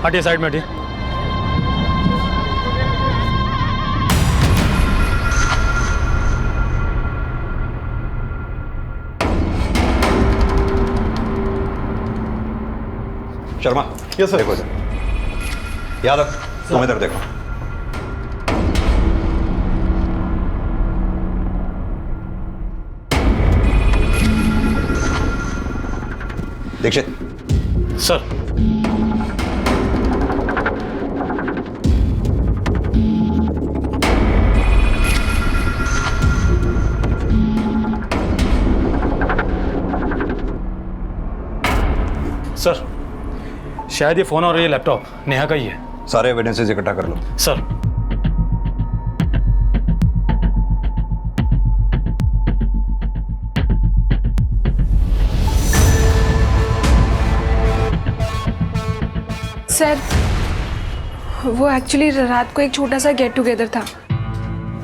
हटिए, साइड में हटिए। Sharma, yes sir. देखो इधर, यादव तुम इधर देखो। दीक्षित। सर। सर, शायद ये फोन और ये लैपटॉप नेहा का ही है। सारे एविडेंसेस इकट्ठा कर लो। सर। सर, वो एक्चुअली रात को एक छोटा सा गेट टुगेदर था।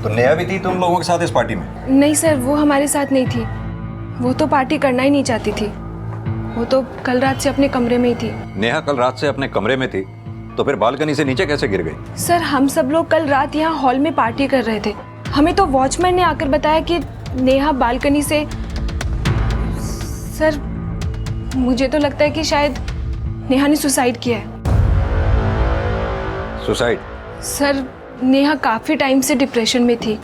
तो नेहा भी थी तुम लोगों के साथ इस पार्टी में? नहीं सर, वो हमारे साथ नहीं थी। वो तो पार्टी करना ही नहीं चाहती थी। वो तो कल रात से अपने कमरे में ही थी। नेहा कल रात से अपने कमरे में थी, तो फिर बालकनी से नीचे कैसे गिर गई? सर, हम सब लोग कल रात यहाँ हॉल में पार्टी कर रहे थे। हमें तो वॉचमैन ने आकर बताया कि नेहा बालकनी से। सर, मुझे तो लगता है कि शायद नेहा ने सुसाइड किया है। सुसाइड? सर, नेहा काफ़ी टाइम से डिप्रेशन में थी।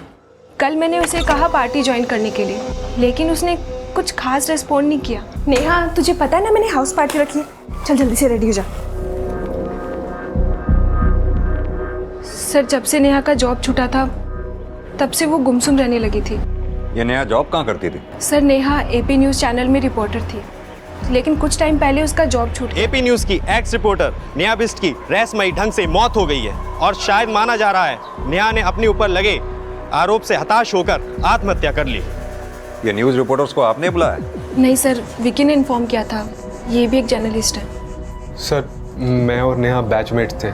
कल मैंने उसे कहा पार्टी ज्वाइन करने के लिए, लेकिन उसने कुछ खास रिस्पॉन्ड नहीं किया। नेहा, तुझे पता है ना मैंने हाउस पार्टी रखी है। चल जल्दी से रेडी हो जा। सर, जब से नेहा का जॉब छूटा था तब से वो गुमसुम रहने लगी थी। ये नेहा जॉब कहाँ करती थी? Sir, Neha AP news channel में रिपोर्टर थी, लेकिन कुछ टाइम पहले उसका जॉब छूट गया। एपी न्यूज़ की एक्स रिपोर्टर नेहा बिष्ट की रहस्यमयी ढंग से मौत हो गई है और शायद माना जा रहा है नेहा ने अपने ऊपर लगे आरोप से हताश होकर आत्महत्या कर ली। ये न्यूज़ रिपोर्टर्स को आपने बुलाया? नहीं सर, विकी ने इन्फॉर्म किया था। ये भी एक जर्नलिस्ट है। सर, मैं और नेहा बैचमेट थे।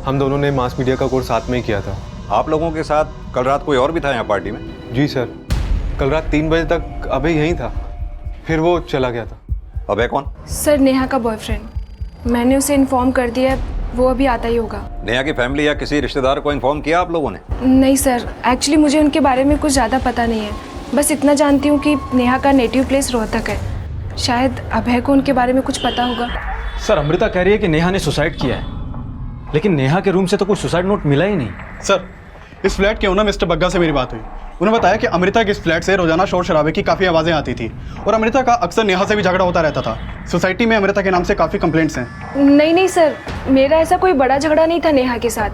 हम दोनों ने मास मीडिया का कोर्स साथ में ही किया था। आप लोगों के साथ कल रात कोई और भी था यहाँ पार्टी में? जी सर, कल रात 3 बजे तक अभय यहीं था, फिर वो चला गया था। अभय कौन? सर, नेहा का बॉयफ्रेंड। मैंने उसे इन्फॉर्म कर दिया है, वो अभी आता ही होगा। नेहा की फैमिली या किसी रिश्तेदार को इन्फॉर्म किया आप लोगों ने? नहीं सर, एक्चुअली मुझे उनके बारे में कुछ ज़्यादा पता नहीं है। बस इतना जानती हूँ कि नेहा का नेटिव प्लेस रोहतक है। शायद अभय को उनके बारे में कुछ पता होगा। सर, अमृता कह रही है कि नेहा ने सुसाइड किया है, लेकिन नेहा के रूम से तो कोई सुसाइड नोट मिला ही नहीं। सर, इस फ्लैट के ओनर मिस्टर बग्गा से मेरी बात हुई। उन्होंने बताया कि अमृता के इस फ्लैट से रोजाना शोर शराबे की काफ़ी आवाज़ें आती थी और अमृता का अक्सर नेहा से भी झगड़ा होता रहता था। सोसाइटी में अमृता के नाम से काफ़ी कंप्लेंट्स हैं। नहीं सर, मेरा ऐसा कोई बड़ा झगड़ा नहीं था नेहा के साथ।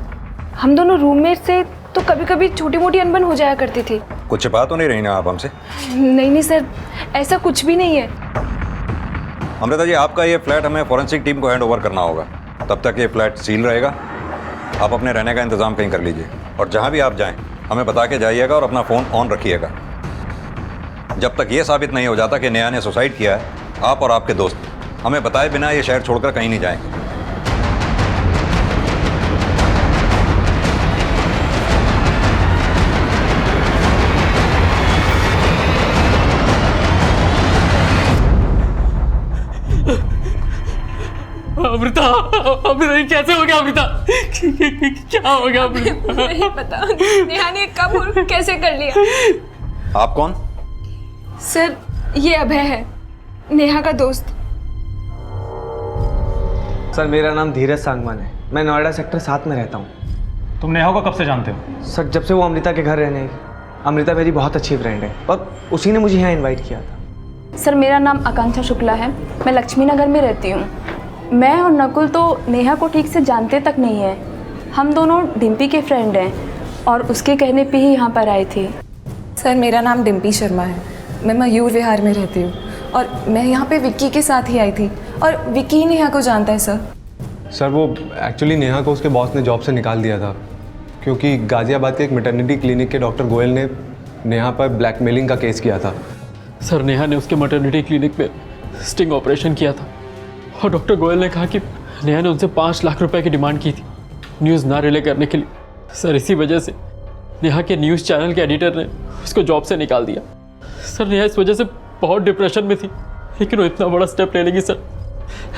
हम दोनों रूममेट से तो कभी कभी छोटी मोटी अनबन हो जाया करती थी। कुछ छिपा तो नहीं रही ना आप हमसे? नहीं सर, ऐसा कुछ भी नहीं है। अमृता जी, आपका ये फ्लैट हमें फॉरेंसिक टीम को हैंड ओवर करना होगा। तब तक ये फ्लैट सील रहेगा। आप अपने रहने का इंतज़ाम कहीं कर लीजिए और जहाँ भी आप जाएं हमें बता के जाइएगा और अपना फ़ोन ऑन रखिएगा। जब तक ये साबित नहीं हो जाता कि नेहा ने सुसाइड किया है, आप और आपके दोस्त हमें बताए बिना ये शहर छोड़कर कहीं नहीं जाएंगे। अमृता, अमृता ये कैसे हो गया? अमृता क्या हो गया? नहीं पता नेहा ने कब और कैसे कर लिया। आप कौन? सर, ये अभय है, नेहा का दोस्त। सर, मेरा नाम धीरज सांगवान है। मैं नोएडा सेक्टर 7 में रहता हूँ। तुम नेहा को कब से जानते हो? सर, जब से वो अमृता के घर रहने आई। अमृता मेरी बहुत अच्छी फ्रेंड है और उसी ने मुझे यहाँ इनवाइट किया था। सर, मेरा नाम आकांक्षा शुक्ला है। मैं लक्ष्मी नगर में रहती हूँ। मैं और नकुल तो नेहा को ठीक से जानते तक नहीं है। हम दोनों डिम्पी के फ्रेंड हैं और उसके कहने पे ही यहाँ पर आए थे। सर, मेरा नाम डिम्पी शर्मा है। मैं मयूर विहार में रहती हूँ और मैं यहाँ पे विक्की के साथ ही आई थी और विक्की ही नेहा को जानता है। सर, वो एक्चुअली नेहा को उसके बॉस ने जॉब से निकाल दिया था क्योंकि गाज़ियाबाद के एक मैटरनिटी क्लिनिक के डॉक्टर गोयल ने नेहा पर ब्लैकमेलिंग का केस किया था। सर, नेहा ने उसके मैटरनिटी क्लिनिक में स्टिंग ऑपरेशन किया था और डॉक्टर गोयल ने कहा कि नेहा ने उनसे 5 लाख रुपए की डिमांड की थी न्यूज़ ना रिले करने के लिए। सर, इसी वजह से नेहा के न्यूज़ चैनल के एडिटर ने उसको जॉब से निकाल दिया। सर, नेहा इस वजह से बहुत डिप्रेशन में थी, लेकिन वो इतना बड़ा स्टेप ले लेगी सर,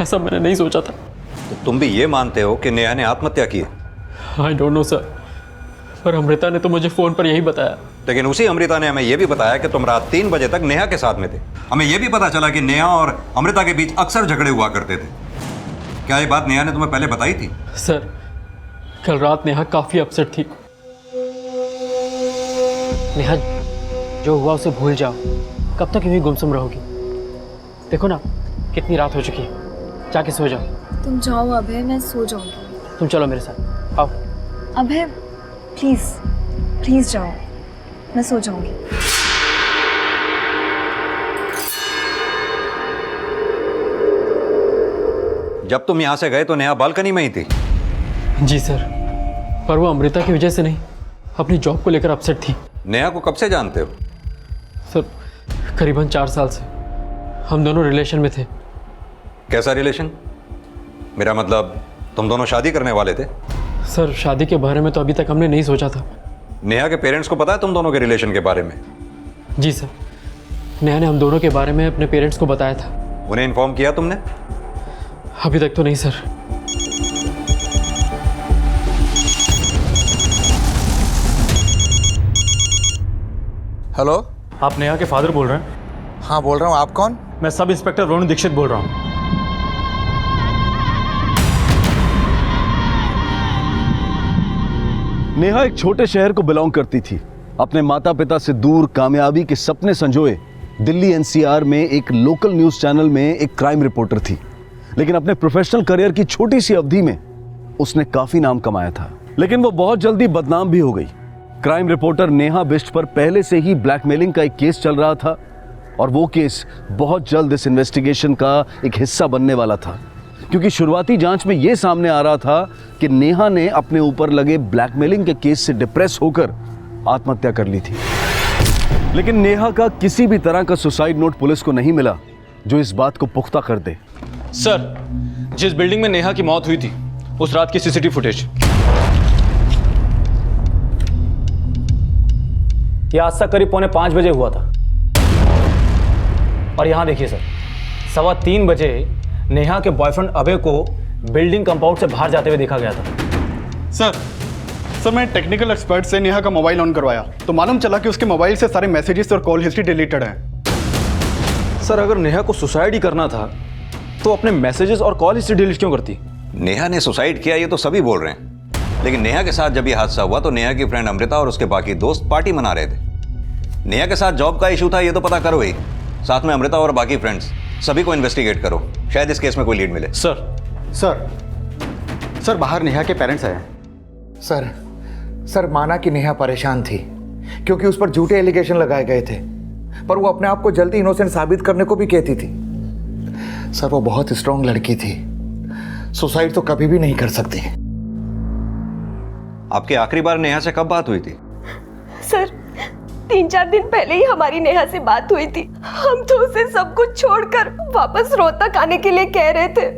ऐसा मैंने नहीं सोचा था। तो तुम भी ये मानते हो कि नेहा ने आत्महत्या की है? आई डोंट नो सर, पर अमृता ने तो मुझे फ़ोन पर यही बताया। लेकिन उसी अमृता ने हमें यह भी बताया कि तुम रात 3 बजे तक नेहा के साथ में थे। हमें यह भी पता चला कि नेहा और अमृता के बीच अक्सर झगड़े हुआ करते थे। क्या ये बात नेहा ने तुम्हें पहले बताई थी? सर, कल रात नेहा काफ़ी अपसेट थी। नेहा, जो हुआ उसे भूल जाओ। कब तक यूं ही गुमसुम रहोगी? देखो ना कितनी रात हो चुकी है, जाके सो जाओ। तुम जाओ अभय, मैं सो जाऊंगी। तुम चलो मेरे साथ, आओ। अभय प्लीज़ प्लीज़ जाओ, मैं सो जाऊंगी। जब तुम यहां से गए तो नेहा बालकनी में ही थी? जी सर, पर वो अमृता की वजह से नहीं, अपनी जॉब को लेकर अपसेट थी। नेहा को कब से जानते हो? सर, करीबन 4 साल से हम दोनों रिलेशन में थे। कैसा रिलेशन? मेरा मतलब तुम दोनों शादी करने वाले थे? सर, शादी के बारे में तो अभी तक हमने नहीं सोचा था। नेहा के पेरेंट्स को पता है तुम दोनों के रिलेशन के बारे में? जी सर, नेहा ने हम दोनों के बारे में अपने पेरेंट्स को बताया था। उन्हें इन्फॉर्म किया तुमने? अभी तक तो नहीं सर। हेलो, आप नेहा के फादर बोल रहे हैं? हाँ बोल रहा हूँ। आप कौन? मैं सब इंस्पेक्टर वरुण दीक्षित बोल रहा हूँ। नेहा एक छोटे शहर को बिलोंग करती थी। अपने माता पिता से दूर कामयाबी के सपने संजोए दिल्ली एनसीआर में एक लोकल न्यूज चैनल में एक क्राइम रिपोर्टर थी। लेकिन अपने प्रोफेशनल करियर की छोटी सी अवधि में उसने काफी नाम कमाया था, लेकिन वो बहुत जल्दी बदनाम भी हो गई। क्राइम रिपोर्टर नेहा बिष्ट पर पहले से ही ब्लैकमेलिंग का एक केस चल रहा था और वो केस बहुत जल्द इस इन्वेस्टिगेशन का एक हिस्सा बनने वाला था, क्योंकि शुरुआती जांच में यह सामने आ रहा था कि नेहा ने अपने ऊपर लगे ब्लैकमेलिंग के केस से डिप्रेस होकर आत्महत्या कर ली थी। लेकिन नेहा का किसी भी तरह का सुसाइड नोट पुलिस को नहीं मिला जो इस बात को पुख्ता कर दे। सर, जिस बिल्डिंग में नेहा की मौत हुई थी उस रात की सीसीटीवी फुटेज ये आज तक करीब 4:45 बजे हुआ था। और यहां देखिए सर, 3:15 बजे नेहा के बॉयफ्रेंड अभय को बिल्डिंग कंपाउंड से बाहर जाते हुए देखा गया था। सर मैं टेक्निकल एक्सपर्ट से नेहा का मोबाइल ऑन करवाया तो मालूम चला कि उसके मोबाइल से सारे मैसेजेस और कॉल हिस्ट्री डिलीटेड है। सर, अगर नेहा को सुसाइड ही करना था तो अपने मैसेजेस और कॉल हिस्ट्री डिलीट क्यों करती? नेहा ने सुसाइड किया ये तो सभी बोल रहे हैं, लेकिन नेहा के साथ जब ये हादसा हुआ तो नेहा की फ्रेंड अमृता और उसके बाकी दोस्त पार्टी मना रहे थे। नेहा के साथ जॉब का इशू था ये तो पता करो ही, साथ में अमृता और बाकी फ्रेंड्स सभी को इन्वेस्टिगेट करो, शायद इस केस में कोई लीड मिले। सर बाहर नेहा के पेरेंट्स आए। सर माना कि नेहा परेशान थी क्योंकि उस पर झूठे एलिगेशन लगाए गए थे, पर वो अपने आप को जल्दी इनोसेंट साबित करने को भी कहती थी। सर वो बहुत स्ट्रांग लड़की थी, सुसाइड तो कभी भी नहीं कर सकती। आपकी आखिरी बार नेहा से कब बात हुई थी? सर 3-4 दिन पहले ही हमारी नेहा से बात हुई थी। हम तो उसे सब कुछ छोड़कर वापस रोहतक आने के लिए कह रहे थे,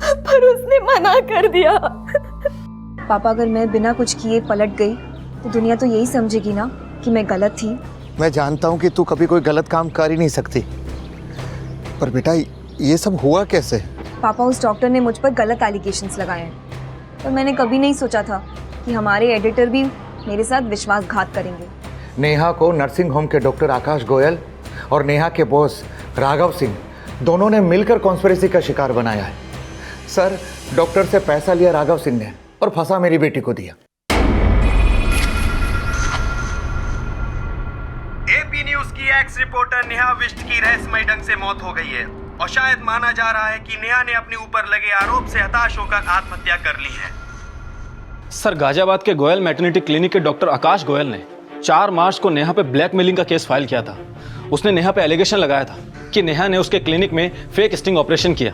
पर उसने मना कर दिया। पापा, अगर मैं बिना कुछ किए पलट गई तो दुनिया तो यही समझेगी ना कि मैं गलत थी। मैं जानता हूँ कि तू कभी कोई गलत काम कर ही नहीं सकती, पर बेटा ये सब हुआ कैसे? पापा, उस डॉक्टर ने मुझ पर गलत एलिगेशंस लगाए हैं, पर मैंने कभी नहीं सोचा था कि हमारे एडिटर भी मेरे साथ विश्वासघात करेंगे। नेहा को नर्सिंग होम के डॉक्टर आकाश गोयल और नेहा के बॉस राघव सिंह दोनों ने मिलकर कॉन्स्पिरेसी का शिकार बनाया है। सर, डॉक्टर से पैसा लिया राघव सिंह ने और फंसा मेरी बेटी को दिया। एपी न्यूज की एक्स रिपोर्टर नेहा बिष्ट की रहस्यमय ढंग से मौत हो गई है और शायद माना जा रहा है कि नेहा ने अपने ऊपर लगे आरोप से हताश होकर आत्महत्या कर ली है। सर, गाजियाबाद के गोयल मैटरनिटी क्लिनिक के डॉक्टर आकाश गोयल ने 4 मार्च को नेहा पे ब्लैकमेलिंग का केस फाइल किया था। उसने नेहा पे एलिगेशन लगाया था कि नेहा ने उसके क्लिनिक में फेक स्टिंग ऑपरेशन किया,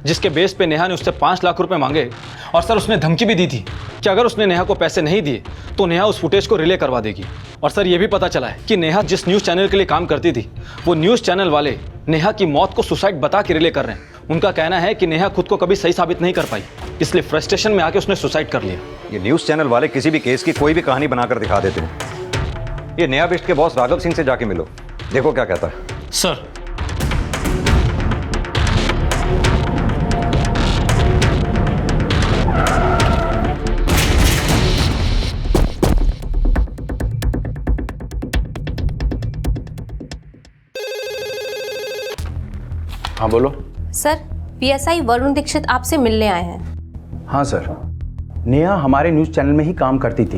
जिसके बेस पे नेहा ने उससे 5 लाख रुपए मांगे। और सर, उसने धमकी भी दी थी कि अगर उसने नेहा को पैसे नहीं दिए तो नेहा उस फुटेज को रिले करवा देगी। और सर, ये भी पता चला है कि नेहा जिस न्यूज़ चैनल के लिए काम करती थी वो न्यूज़ चैनल वाले नेहा की मौत को सुसाइड बता के रिले कर रहे हैं। उनका कहना है कि नेहा खुद को कभी सही साबित नहीं कर पाई, इसलिए फ्रस्ट्रेशन में आके उसने सुसाइड कर लिया। ये न्यूज़ चैनल वाले किसी भी केस की कोई भी कहानी बनाकर दिखा देते हैं। ये नेहा बिष्ट के बॉस राघव सिंह से जाके मिलो, देखो क्या कहता है। सर, हाँ बोलो। सर, पीएसआई वरुण दीक्षित आपसे मिलने आए हैं। हाँ सर, नेहा हमारे न्यूज़ चैनल में ही काम करती थी,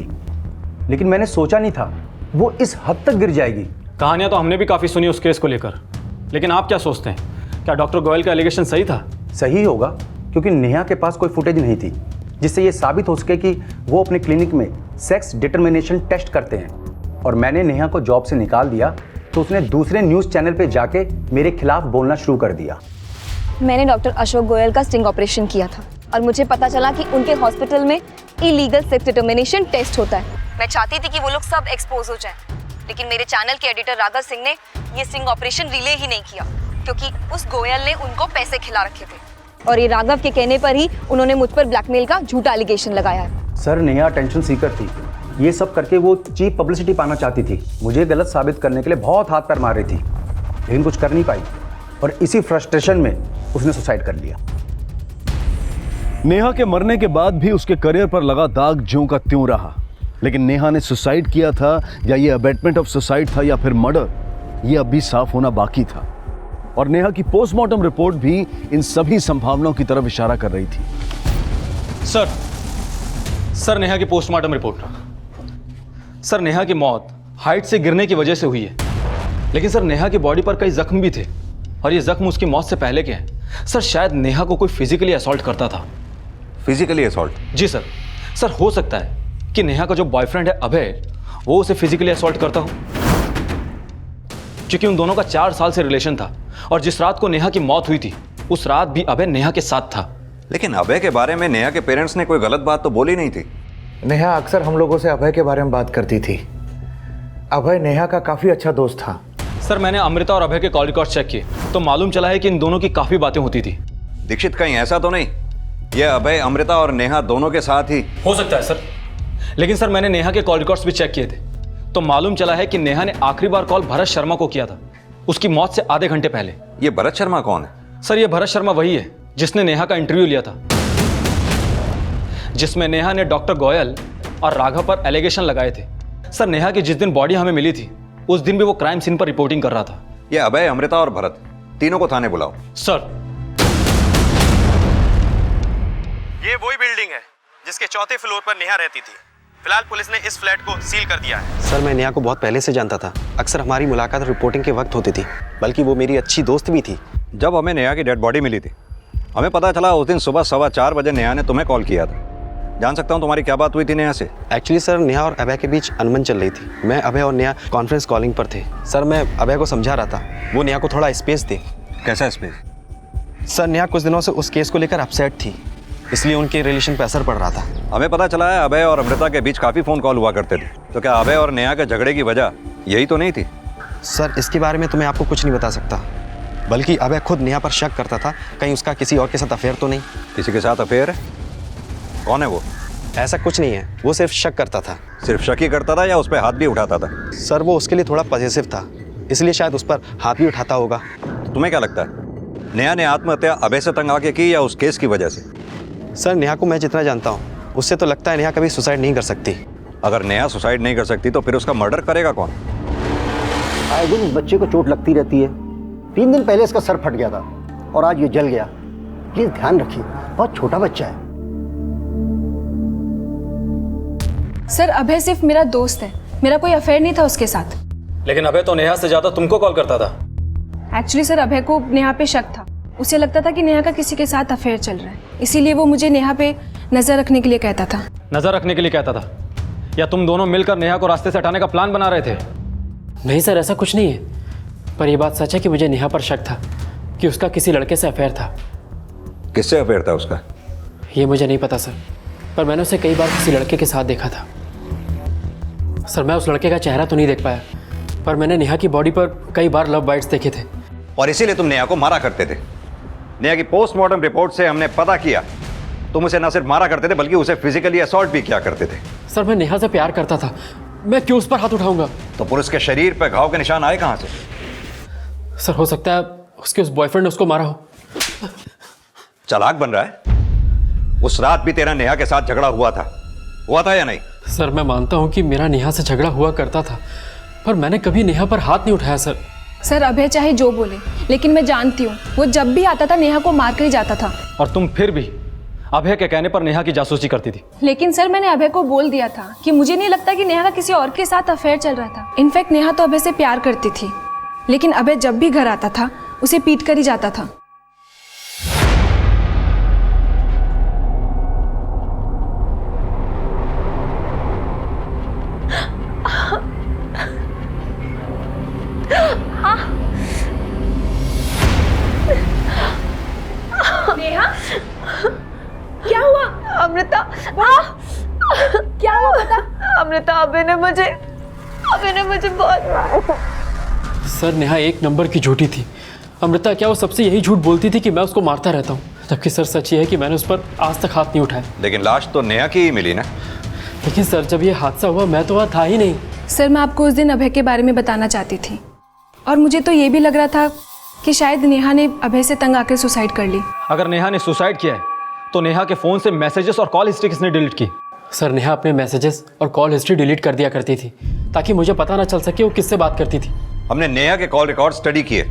लेकिन मैंने सोचा नहीं था वो इस हद तक गिर जाएगी। कहानियां तो हमने भी काफ़ी सुनी उस केस को लेकर, लेकिन आप क्या सोचते हैं, क्या डॉक्टर गोयल का एलिगेशन सही था? सही होगा, क्योंकि नेहा के पास कोई फुटेज नहीं थी जिससे ये साबित हो सके कि वो अपने क्लिनिक में सेक्स डिटर्मिनेशन टेस्ट करते हैं। और मैंने नेहा को जॉब से निकाल दिया तो उसने दूसरे न्यूज़ चैनल पे जाके मेरे खिलाफ बोलना शुरू कर दिया। मैंने डॉक्टर अशोक गोयल का स्टिंग ऑपरेशन किया था और मुझे पता चला कि उनके हॉस्पिटल में इलीगल सेक्स डिटर्मिनेशन टेस्ट होता है। मैं चाहती थी कि वो लोग सब एक्सपोज हो जाएं, लेकिन मेरे चैनल के एडिटर राघव सिंह ने ये स्टिंग ऑपरेशन रिले ही नहीं किया, क्योंकि उस गोयल ने उनको पैसे खिला रखे थे और ये राघव के कहने पर ही उन्होंने मुझ पर ब्लैकमेल का झूठा एलिगेशन लगाया है। सर, नेहा टेंशन सीकर थी, ये सब करके वो चीप पब्लिसिटी पाना चाहती थी। मुझे गलत साबित करने के लिए बहुत हाथ पैर मार रही थी, लेकिन कुछ कर नहीं पाई और इसी फ्रस्ट्रेशन में उसने सुसाइड कर लिया। नेहा के मरने के बाद भी उसके करियर पर लगा दाग ज्यों का त्यों रहा, लेकिन नेहा ने सुसाइड किया था या ये अबेटमेंट ऑफ सुसाइड था या फिर मर्डर, ये अभी साफ होना बाकी था। और नेहा की पोस्टमार्टम रिपोर्ट भी इन सभी संभावनाओं की तरफ इशारा कर रही थी। सर नेहा की पोस्टमार्टम रिपोर्ट। सर, नेहा की मौत हाइट से गिरने की वजह से हुई है, लेकिन सर नेहा की बॉडी पर कई जख्म भी थे और ये जख्म उसकी मौत से पहले के हैं। सर, शायद नेहा को कोई फिजिकली असॉल्ट करता था। Physically assault? जी सर। सर, हो सकता है कि नेहा का जो बॉयफ्रेंड है अभय, वो उसे फिजिकली असॉल्ट करता हो, क्योंकि उन दोनों का 4 साल से रिलेशन था और जिस रात को नेहा की मौत हुई थी उस रात भी अभय नेहा के साथ था। लेकिन अभय के बारे में नेहा के पेरेंट्स ने कोई गलत बात तो बोली नहीं थी। नेहा अक्सर हम लोगों से अभय के बारे में बात करती थी। अभय नेहा का काफ़ी अच्छा दोस्त था। सर, मैंने अमृता और अभय के कॉल रिकॉर्ड चेक किए तो मालूम चला है कि इन दोनों की काफ़ी बातें होती थी। दीक्षित, कहीं ऐसा तो नहीं ये अभय अमृता और नेहा दोनों के साथ ही? हो सकता है सर, लेकिन सर मैंने नेहा के कॉल रिकॉर्ड्स भी चेक किए थे तो मालूम चला है कि नेहा ने आखिरी बार कॉल भरत शर्मा को किया था उसकी मौत से आधे घंटे पहले। ये भरत शर्मा कौन है? सर, ये भरत शर्मा वही है जिसने नेहा का इंटरव्यू लिया था, जिसमें नेहा ने डॉक्टर गोयल और राघव पर एलिगेशन लगाए थे। सर, नेहा की जिस दिन बॉडी हमें मिली थी उस दिन भी वो क्राइम सीन पर रिपोर्टिंग कर रहा था। ये अभय, अमृता और भरत तीनों को थाने बुलाओ। सर। ये वही बिल्डिंग है जिसके 4थे फ्लोर पर नेहा रहती थी। फिलहाल पुलिस ने इस फ्लैट को सील कर दिया है। सर, मैं नेहा को बहुत पहले से जानता था। अक्सर हमारी मुलाकात रिपोर्टिंग के वक्त होती थी, बल्कि वो मेरी अच्छी दोस्त भी थी। जब हमें नेहा की डेड बॉडी मिली थी हमें पता चला उस दिन सुबह 4:15 बजे नेहा ने तुम्हें कॉल किया था। जान सकता हूँ तुम्हारी क्या बात हुई थी नेहा से? एक्चुअली सर, नेहा और अभय के बीच अनबन चल रही थी। मैं, अभय और नेहा कॉन्फ्रेंस कॉलिंग पर थे। सर, मैं अभय को समझा रहा था वो नेहा को थोड़ा स्पेस दे। कैसा स्पेस? सर, नेहा कुछ दिनों से उस केस को लेकर अपसेट थी, इसलिए उनके रिलेशन पर असर पड़ रहा था। हमें पता चला है अभय और अमृता के बीच काफ़ी फ़ोन कॉल हुआ करते थे, तो क्या अभय और नेहा के झगड़े की वजह यही तो नहीं थी? सर, इसके बारे में तो मैं आपको कुछ नहीं बता सकता, बल्कि अभय खुद नेहा पर शक करता था कहीं उसका किसी और के साथ अफेयर तो नहीं। किसी के साथ अफेयर है? कौन है वो? ऐसा कुछ नहीं है, वो सिर्फ शक करता था। सिर्फ शक ही करता था या उस पर हाथ भी उठाता था? सर, वो उसके लिए थोड़ा पॉजिटिव था, इसलिए शायद उस पर हाथ भी उठाता होगा। तो तुम्हें क्या लगता है नेहा ने आत्महत्या अभय से तंग आके की या उस केस की वजह से? सर, नेहा को मैं जितना जानता हूँ उससे तो लगता है नेहा कभी सुसाइड नहीं कर सकती। अगर नेहा सुसाइड नहीं कर सकती तो फिर उसका मर्डर करेगा कौन? आए दिन इस बच्चे को चोट लगती रहती है। 3 दिन पहले इसका सर फट गया था और आज ये जल गया। प्लीज ध्यान रखिए, बहुत छोटा बच्चा है। सर, अभय सिर्फ मेरा दोस्त है, मेरा कोई अफेयर नहीं था उसके साथ। लेकिन अभय तो नेहा से ज्यादा तुमको कॉल करता था। एक्चुअली सर, अभय को नेहा पे शक था। उसे लगता था कि नेहा का किसी के साथ अफेयर चल रहा है, इसीलिए वो मुझे नेहा पे नजर रखने के लिए कहता था। नजर रखने के लिए कहता था या तुम दोनों मिलकर नेहा को रास्ते से हटाने का प्लान बना रहे थे? नहीं सर, ऐसा कुछ नहीं है, पर यह बात सच है कि मुझे नेहा पर शक था कि उसका किसी लड़के से अफेयर था। किससे अफेयर था उसका? ये मुझे नहीं पता सर, पर मैंने उसे कई बार किसी लड़के के साथ देखा था। सर, मैं उस लड़के का चेहरा तो नहीं देख पाया, पर मैंने नेहा की बॉडी पर कई बार लव बाइट्स देखे थे। और इसीलिए तुम नेहा को मारा करते थे। नेहा की पोस्टमार्टम रिपोर्ट से हमने पता किया तुम उसे न सिर्फ मारा करते थे बल्कि उसे फिजिकली असॉल्ट भी किया करते थे। सर, मैं नेहा से प्यार करता था, मैं क्यों उस पर हाथ उठाऊंगा? तो पुलिस के शरीर पर घाव के निशान आए कहां से? सर, हो सकता है उसके उस बॉयफ्रेंड ने उसको मारा हो। चालाक बन रहा है। उस रात भी तेरा नेहा के साथ झगड़ा हुआ था या नहीं? सर, मैं मानता हूं कि मेरा नेहा से झगड़ा हुआ करता था, पर मैंने कभी नेहा पर हाथ नहीं उठाया सर। सर अभय चाहे जो बोले, लेकिन मैं जानती हूँ वो जब भी आता था नेहा को मार कर ही जाता था। और तुम फिर भी अभय के कहने पर नेहा की जासूसी करती थी। लेकिन सर मैंने अभय को बोल दिया था कि मुझे नहीं लगता कि नेहा का किसी और के साथ अफेयर चल रहा था। इनफैक्ट नेहा तो अभय से प्यार करती थी, लेकिन अभय जब भी घर आता था उसे पीट कर ही जाता था। नेहा, क्या हुआ? अमृता, क्या हुआ बता? अमृता, अभय ने मुझे बहुत मारा था। सर नेहा एक नंबर की झूठी थी। अमृता क्या वो सबसे यही झूठ बोलती थी कि मैं उसको मारता रहता हूँ, जबकि सर सच ये है कि मैंने उस पर आज तक हाथ नहीं उठाया। लेकिन लाश तो नेहा की ही मिली ना। लेकिन सर जब ये हादसा हुआ मैं तो वहाँ था ही नहीं। सर मैं आपको उस दिन अभय के बारे में बताना चाहती थी, और मुझे तो ये भी लग रहा था कि शायद नेहा ने अभय से तंग आकर सुसाइड कर ली। अगर नेहा ने सुसाइड किया है तो नेहा के फोन से मैसेजेस और कॉल हिस्ट्री किसने डिलीट की? सर नेहा अपने मैसेजेस और कॉल हिस्ट्री डिलीट कर दिया करती थी ताकि मुझे पता ना चल सके वो किससे बात करती थी। हमने नेहा के कॉल रिकॉर्ड स्टडी किए,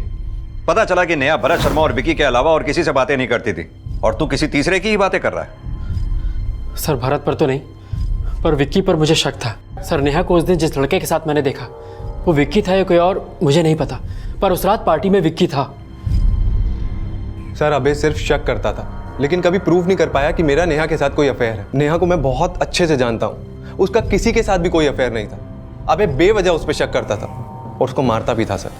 पता चला कि नेहा भरत शर्मा और विकी के अलावा और किसी से बातें नहीं करती थी, और तू किसी तीसरे की ही बातें कर रहा है। सर भरत पर तो नहीं, पर विक्की पर मुझे शक था। सर नेहा को उस दिन जिस लड़के के साथ मैंने देखा वो विक्की था या कोई और मुझे नहीं पता, पर उस रात पार्टी में विक्की था। सर अभय सिर्फ शक करता था, लेकिन कभी प्रूव नहीं कर पाया कि मेरा नेहा के साथ कोई अफेयर है। नेहा को मैं बहुत अच्छे से जानता हूँ, उसका किसी के साथ भी कोई अफेयर नहीं था। अभय बेवजह उस पर शक करता था और उसको मारता भी था। सर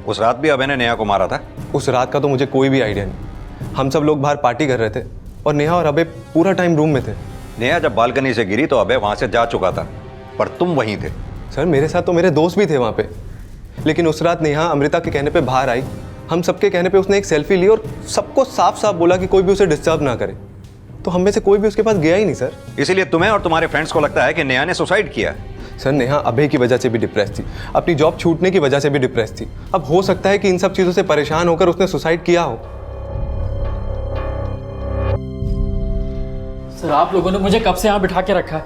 उस रात भी अभय ने नेहा को मारा था? उस रात का तो मुझे कोई भी आइडिया नहीं। हम सब लोग बाहर पार्टी कर रहे थे और नेहा और अभय पूरा टाइम रूम में थे। नेहा जब बालकनी से गिरी तो अभय वहां से जा चुका था, पर तुम वहीं थे। सर मेरे साथ तो मेरे दोस्त भी थे वहाँ पे, लेकिन उस रात नेहा अमृता के कहने पे बाहर आई। हम सबके कहने पे उसने एक सेल्फी ली और सबको साफ साफ बोला कि कोई भी उसे डिस्टर्ब ना करे। तो हम में से कोई भी उसके पास गया ही नहीं सर। इसीलिए तुम्हें और तुम्हारे फ्रेंड्स को लगता है कि नेहा ने सुसाइड किया? सर नेहा अभय की वजह से भी डिप्रेस थी, अपनी जॉब छूटने की वजह से भी डिप्रेस थी। अब हो सकता है कि इन सब चीज़ों से परेशान होकर उसने सुसाइड किया हो। सर आप लोगों ने मुझे कब से यहाँ बिठा के रखा है?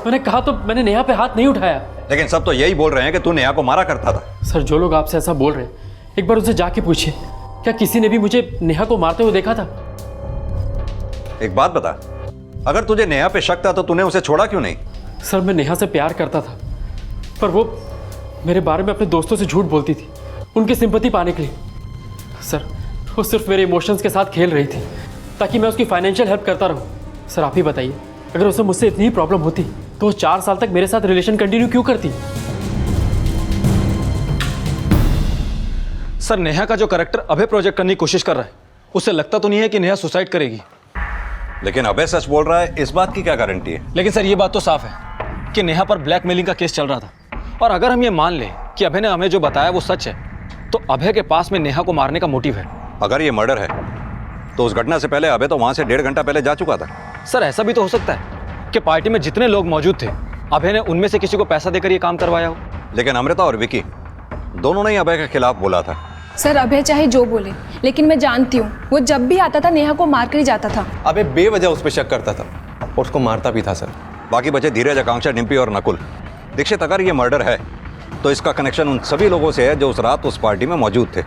मैंने कहा तो मैंने नेहा पे हाथ नहीं उठाया। लेकिन सब तो यही बोल रहे हैं कि तू नेहा को मारा करता था। सर जो लोग आपसे ऐसा बोल रहे हैं एक बार उनसे जाके पूछिए, क्या किसी ने भी मुझे नेहा को मारते हुए देखा था? एक बात बता, अगर तुझे नेहा पे शक था तो तूने उसे छोड़ा क्यों नहीं? सर मैं नेहा से प्यार करता था, पर वो मेरे बारे में अपने दोस्तों से झूठ बोलती थी उनकी सिंपैथी पाने के लिए। सर वो सिर्फ मेरे इमोशंस के साथ खेल रही थी ताकि मैं उसकी फाइनेंशियल हेल्प करता रहूं। सर आप ही बताइए, अगर उसे मुझसे इतनी ही प्रॉब्लम होती तो वो 4 साल तक मेरे साथ रिलेशन कंटिन्यू क्यों करती? सर नेहा का जो कैरेक्टर अभय प्रोजेक्ट करने की कोशिश कर रहा है, उसे लगता तो नहीं है कि नेहा सुसाइड करेगी। लेकिन अभय सच बोल रहा है, इस बात की क्या गारंटी है? लेकिन सर ये बात तो साफ है कि नेहा पर ब्लैकमेलिंग का केस चल रहा था, और अगर हम ये मान लें कि अभय ने हमें जो बताया वो सच है, तो अभय के पास में नेहा को मारने का मोटिव है। अगर ये मर्डर है तो उस घटना से पहले अभय तो वहां से 1.5 घंटा पहले जा चुका था। सर ऐसा भी तो हो सकता है कि पार्टी में जितने लोग मौजूद थे अभय ने उनमें से किसी को पैसा देकर ये काम करवाया हो। लेकिन अमृता और विकी दोनों ने ही अभय के खिलाफ बोला था। सर अभय चाहे जो बोले, लेकिन मैं जानती हूँ वो जब भी आता था नेहा को मार कर ही जाता था। अभय बेवजह उस पर शक करता था और उसको मारता भी था। सर बाकी बचे धीरज, आकांक्षा, डिम्पी और नकुल। दीक्षित अगर ये मर्डर है तो इसका कनेक्शन उन सभी लोगों से है जो उस रात उस पार्टी में मौजूद थे।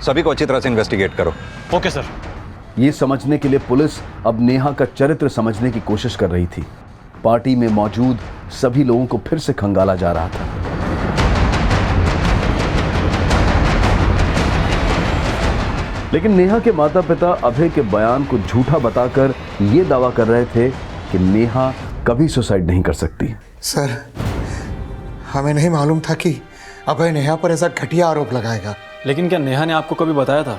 सभी को अच्छी तरह से इन्वेस्टिगेट करो। Okay sir. ये समझने के लिए पुलिस अब नेहा का चरित्र समझने की कोशिश कर रही थी। पार्टी में मौजूद सभी लोगों को फिर से खंगाला जा रहा था। लेकिन नेहा के माता पिता अभय के बयान को झूठा बताकर ये दावा कर रहे थे कि नेहा कभी सुसाइड नहीं कर सकती। सर हमें नहीं मालूम था कि अभय नेहा पर ऐसा घटिया आरोप लगाएगा। लेकिन क्या नेहा ने आपको कभी बताया था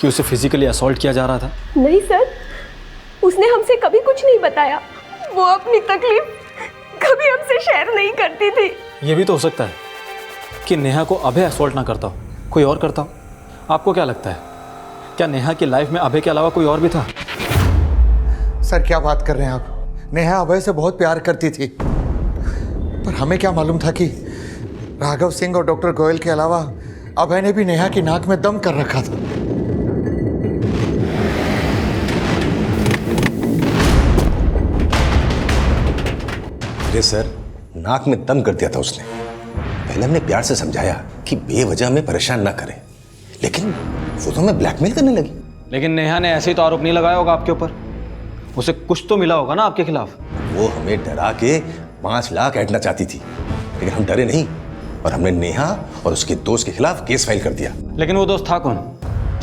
कि उसे फिजिकली असॉल्ट किया जा रहा था? नहीं सर, उसने हमसे कभी कुछ नहीं बताया। वो अपनी तकलीफ कभी हमसे शेयर नहीं करती थी। यह भी तो हो सकता है कि नेहा को अभय असॉल्ट ना करता हो, कोई और करता हो। आपको क्या लगता है, क्या नेहा की लाइफ में अभय के अलावा कोई और भी था? सर क्या बात कर रहे हैं आप? नेहा अभय से बहुत प्यार करती थी, पर हमें क्या मालूम था कि राघव सिंह और डॉक्टर गोयल के अलावा अभय ने भी नेहा की नाक में दम कर रखा था। अरे सर, नाक में दम कर दिया था उसने। पहले हमने प्यार से समझाया कि बेवजह हमें परेशान ना करे, लेकिन वो तो हमें ब्लैकमेल करने लगी। लेकिन नेहा ने ऐसे ही तो आरोप नहीं लगाया होगा आपके ऊपर, उसे कुछ तो मिला होगा ना आपके खिलाफ। वो हमें डरा के 5 लाख ऐंठना चाहती थी, लेकिन हम डरे नहीं और हमने नेहा और उसके दोस्त के खिलाफ केस फाइल कर दिया। लेकिन वो दोस्त था कौन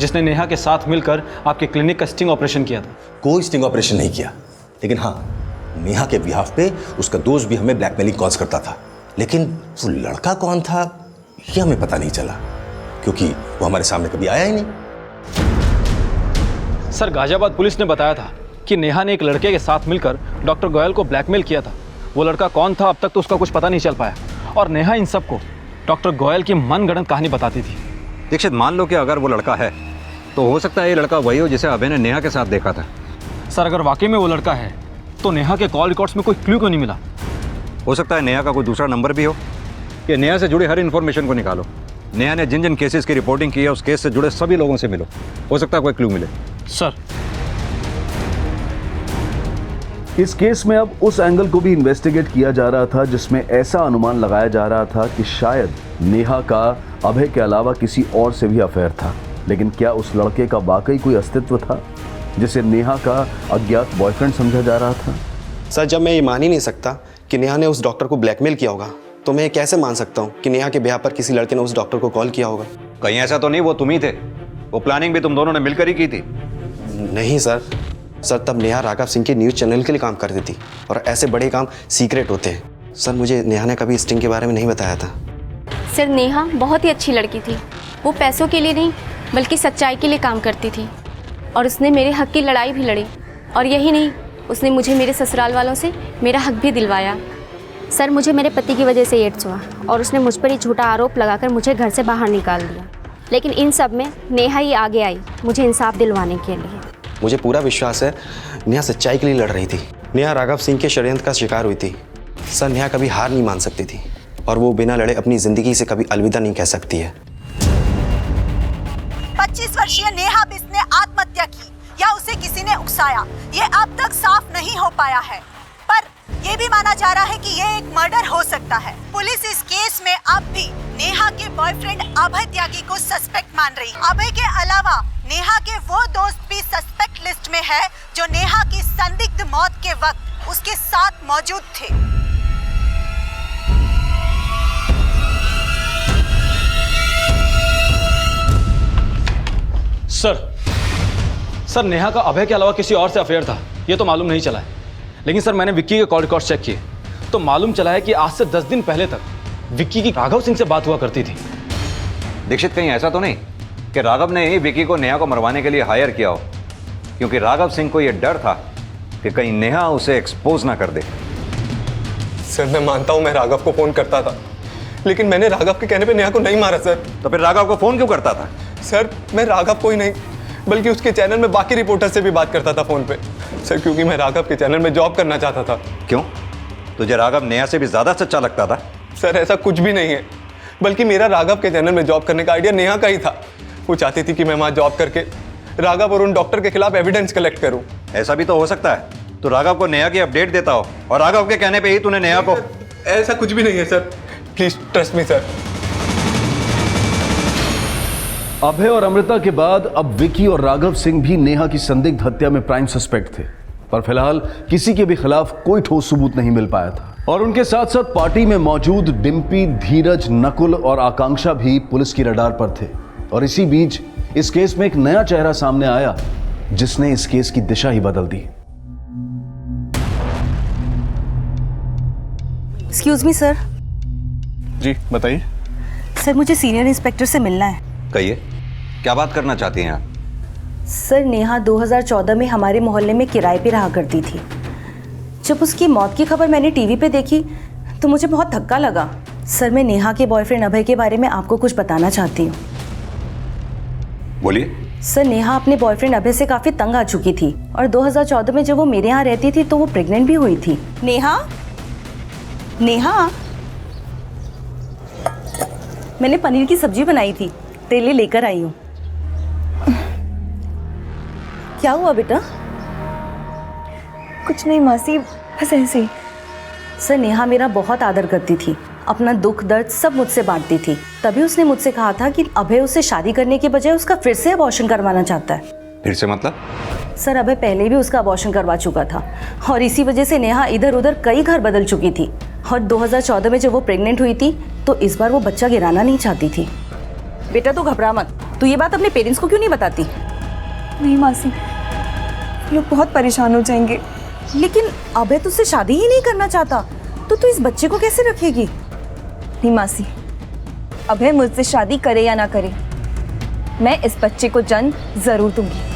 जिसने नेहा के साथ मिलकर आपके क्लिनिक का स्टिंग ऑपरेशन किया था? कोई स्टिंग ऑपरेशन नहीं किया, लेकिन हाँ, नेहा के बिहाफ पे उसका दोस्त भी हमें ब्लैकमेलिंग कॉल्स करता था। लेकिन वो लड़का कौन था ये हमें पता नहीं चला, क्योंकि वो हमारे सामने कभी आया ही नहीं। सर, गाजियाबाद पुलिस ने बताया था कि नेहा ने एक लड़के के साथ मिलकर डॉक्टर गोयल को ब्लैकमेल किया था। वो लड़का कौन था अब तक तो उसका कुछ पता नहीं चल पाया, और नेहा इन सबको डॉक्टर गोयल की मनगढ़ंत कहानी बताती थी। दीक्षित, मान लो कि अगर वो लड़का है तो हो सकता है ये लड़का वही हो जिसे अभय ने नेहा के साथ देखा था। सर, अगर वाकई में वो लड़का है तो नेहा के कॉल रिकॉर्ड्स में कोई क्लू क्यों नहीं मिला? हो सकता है नेहा का कोई दूसरा नंबर भी हो, कि नेहा से जुड़ी हर इन्फॉर्मेशन को निकालो। नेहा ने जिन जिन केसेस की रिपोर्टिंग की है उस केस से जुड़े सभी लोगों से मिलो, हो सकता है कोई क्लू मिले। सर, इस केस में अब उस एंगल को भी इन्वेस्टिगेट किया जा रहा था जिसमें ऐसा अनुमान लगाया जा रहा था कि शायद नेहा का अभय के अलावा किसी और से भी अफेयर था। लेकिन क्या उस लड़के का वाकई कोई अस्तित्व था जिसे नेहा का अज्ञात बॉयफ्रेंड समझा जा रहा था? सर, जब मैं ये मान ही नहीं सकता कि नेहा ने उस डॉक्टर को ब्लैकमेल किया होगा, तो मैं ये कैसे मान सकता हूँ कि नेहा के ब्याह पर किसी लड़के ने उस डॉक्टर को कॉल किया होगा? कहीं ऐसा तो नहीं वो तुम ही थे? वो प्लानिंग भी तुम दोनों ने मिलकर ही की थी। नहीं सर, तब नेहा राघव सिंह के न्यूज़ चैनल के लिए काम करती थी और ऐसे बड़े काम सीक्रेट होते हैं। सर, मुझे नेहा ने कभी स्टिंग के बारे में नहीं बताया था। सर, नेहा बहुत ही अच्छी लड़की थी। वो पैसों के लिए नहीं बल्कि सच्चाई के लिए काम करती थी, और उसने मेरे हक की लड़ाई भी लड़ी। और यही नहीं, उसने मुझे मेरे ससुराल वालों से मेरा हक भी दिलवाया। सर, मुझे मेरे पति की वजह से एड्स हुआ और उसने मुझ पर ही झूठा आरोप लगाकर मुझे घर से बाहर निकाल दिया। लेकिन इन सब में नेहा ही आगे आई मुझे इंसाफ दिलवाने के लिए। मुझे पूरा विश्वास है नेहा सच्चाई के लिए लड़ रही थी। नेहा राघव सिंह के षड्यंत्र का शिकार हुई थी। सर, नेहा कभी हार नहीं मान सकती थी और वो बिना लड़े अपनी जिंदगी से कभी अलविदा नहीं कह सकती है। 25 वर्षीय नेहा बिष्ट ने आत्महत्या की या उसे किसी ने उकसाया, ये अब तक साफ नहीं हो पाया है, पर यह भी माना जा रहा है कि यह एक मर्डर हो सकता है। पुलिस इस केस में अब भी नेहा के बॉयफ्रेंड अभय त्यागी को सस्पेक्ट मान रही। अभय के अलावा नेहा के वो दोस्त भी सस्पेक्ट लिस्ट में है जो नेहा की संदिग्ध मौत के वक्त उसके साथ मौजूद थे। सर, नेहा का अभय के अलावा किसी और से अफेयर था ये तो मालूम नहीं चला है। लेकिन सर, मैंने विक्की के कॉल रिकॉर्ड चेक किए तो मालूम चला है कि आज से 10 दिन पहले तक विक्की की राघव सिंह से बात हुआ करती थी। दीक्षित, कहीं ऐसा तो नहीं कि राघव ने ही विक्की को नेहा को मरवाने के लिए हायर किया हो, क्योंकि राघव सिंह को यह डर था कि कहीं नेहा उसे एक्सपोज ना कर दे। सर, मैं मानता हूं मैं राघव को फोन करता था, लेकिन मैंने राघव के कहने पे नेहा को नहीं मारा सर। तो फिर राघव को फोन क्यों करता था? सर, मैं राघव को ही नहीं बल्कि उसके चैनल में बाकी रिपोर्टर से भी बात करता था फोन पे सर, क्योंकि मैं राघव के चैनल में जॉब करना चाहता था। क्यों? तुझे राघव नेहा से भी ज्यादा सच्चा लगता था? सर, ऐसा कुछ भी नहीं है, बल्कि मेरा राघव के चैनल में जॉब करने का आइडिया नेहा का ही था। वो चाहती थी कि मैं वहाँ जॉब करके राघव और उन डॉक्टर के खिलाफ एविडेंस कलेक्ट करूँ। ऐसा भी तो हो सकता है तो राघव को नेहा की अपडेट देता हो और राघव के कहने पे ही तूने नेहा को। ऐसा कुछ भी नहीं है sir, please trust me sir. Abhay और अमृता के बाद अब विकी और राघव सिंह भी नेहा की संदिग्ध हत्या में प्राइम सस्पेक्ट थे, पर फिलहाल किसी के भी खिलाफ कोई ठोस सबूत नहीं मिल पाया था। और उनके साथ साथ पार्टी में मौजूद डिम्पी, धीरज, नकुल और आकांक्षा भी पुलिस की रडार पर थे। और इसी बीच इस केस में एक नया चेहरा सामने आया जिसने इस केस की दिशा ही बदल दी। Excuse me sir. जी बताइए। सर, मुझे सीनियर इंस्पेक्टर से मिलना है। कहिए, क्या बात करना चाहती हैं आप? सर, नेहा 2014 में हमारे मोहल्ले में किराए पे रहा करती थी। जब उसकी मौत की खबर मैंने टीवी पे देखी तो मुझे बहुत धक्का लगा। सर, मैं नेहा के बॉयफ्रेंड अभय के बारे में आपको कुछ बताना चाहती हूँ। बोलिए। सर, नेहा अपने बॉयफ्रेंड अभय से काफ़ी तंग आ चुकी थी और 2014 में जब वो मेरे यहाँ रहती थी तो वो प्रेग्नेंट भी हुई थी। नेहा, नेहा, मैंने पनीर की सब्जी बनाई थी, तेरे लिए लेकर आई हूँ। क्या हुआ बेटा? कुछ नहीं मासी, बस ऐसे ही। सर नेहा मेरा बहुत आदर करती थी, अपना दुख दर्द सब मुझसे बांटती थी। तभी उसने मुझसे कहा था कि अभय उससे शादी करने के बजाय उसका फिर से अबॉर्शन करवाना चाहता है। फिर से मतलब? सर अभय पहले भी उसका अबॉर्शन करवा चुका था और इसी वजह से नेहा इधर उधर कई घर बदल चुकी थी। और 2014 में जब वो प्रेग्नेंट हुई थी तो इस बार वो बच्चा गिराना नहीं चाहती थी। बेटा तू घबरा मत, तू ये बात अपने पेरेंट्स को क्यों नहीं बताती? नहीं मासी, लोग बहुत परेशान हो जाएंगे। लेकिन अभय तुझसे शादी ही नहीं करना चाहता तो तू इस बच्चे को कैसे रखेगी? नहीं मासी, अभय मुझसे शादी करे या ना करे, मैं इस बच्चे को जन्म जरूर दूंगी।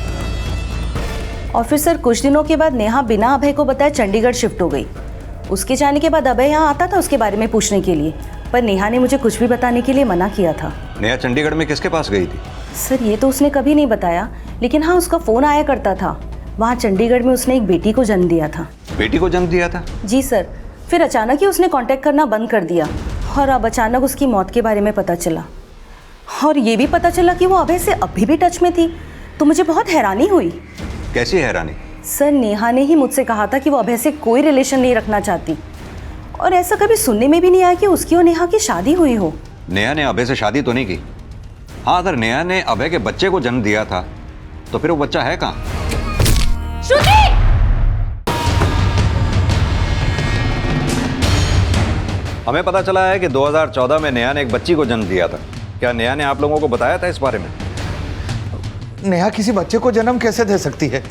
और फिर सर कुछ दिनों के बाद नेहा बिना अभय को बताए चंडीगढ़ शिफ्ट हो गई। उसके जाने के बाद अभय यहाँ आता था उसके बारे में पूछने के लिए, पर नेहा ने मुझे कुछ भी बताने के लिए मना किया था। नेहा चंडीगढ़ में किसके पास गई थी? सर ये तो उसने कभी नहीं बताया, लेकिन हाँ उसका फ़ोन आया करता था। वहाँ चंडीगढ़ में उसने एक बेटी को जन्म दिया था। बेटी को जन्म दिया था? जी सर। फिर अचानक ही उसने कांटेक्ट करना बंद कर दिया और अब अचानक उसकी मौत के बारे में पता चला। और ये भी पता चला कि वो अभय से अभी भी टच में थी, तो मुझे बहुत हैरानी हुई। कैसी हैरानी? सर नेहा ने ही मुझसे कहा था कि वो अभय से कोई रिलेशन नहीं रखना चाहती, और ऐसा कभी सुनने में भी नहीं आया कि उसकी और नेहा की शादी हुई हो। नेहा ने अभय से शादी तो नहीं की? हाँ, अगर नेहा ने अभय के बच्चे को जन्म दिया था तो फिर वो बच्चा है कहाँ? श्रुति! हमें पता चला है कि 2014 में नेहा ने एक बच्ची को जन्म दिया था। क्या नेहा ने आप लोगों को बताया था इस बारे में? नेहा किसी बच्चे को जन्म कैसे दे सकती है?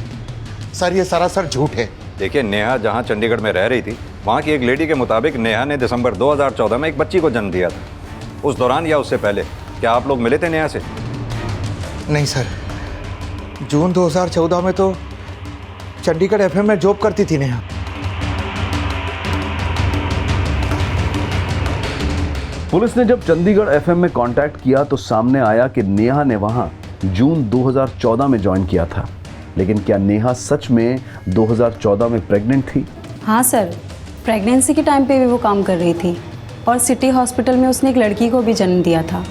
सर ये सरासर झूठ है। देखिए, नेहा जहाँ चंडीगढ़ में रह रही थी वहाँ की एक लेडी के मुताबिक नेहा ने दिसंबर 2014 में एक बच्ची को जन्म दिया था। उस दौरान या उससे पहले क्या आप लोग मिले थे नेहा से? नहीं सर, जून 2014 में तो चंडीगढ़ एफएम में जॉब करती थी नेहा। पुलिस ने जब चंडीगढ़ एफएम में कांटेक्ट किया तो सामने आया कि नेहा ने वहां जून 2014 में ज्वाइन किया था। लेकिन क्या नेहा सच में 2014 में प्रेग्नेंट थी? हाँ सर, प्रेगनेंसी के टाइम पे भी वो काम कर रही थी और सिटी हॉस्पिटल में उसने एक लड़की को भी जन्म दिया था।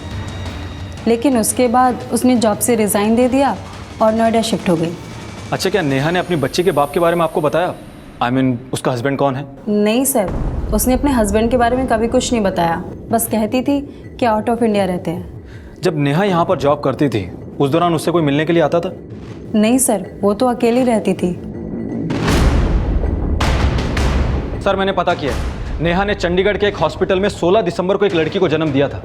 लेकिन उसके बाद उसने जॉब से रिज़ाइन दे दिया और नोएडा शिफ्ट हो गई। अच्छा, क्या नेहा ने अपनी बच्ची के बाप के बारे में आपको बताया? I mean, उसका हस्बैंड कौन है? नहीं सर, उसने अपने हस्बैंड के बारे में कभी कुछ नहीं बताया, बस कहती थी कि आउट ऑफ इंडिया रहते हैं। जब नेहा यहाँ पर जॉब करती थी उस दौरान उससे कोई मिलने के लिए आता था? नहीं सर, वो तो अकेली रहती थी। सर मैंने पता किया, नेहा ने चंडीगढ़ के एक हॉस्पिटल में 16 दिसंबर को एक लड़की को जन्म दिया था।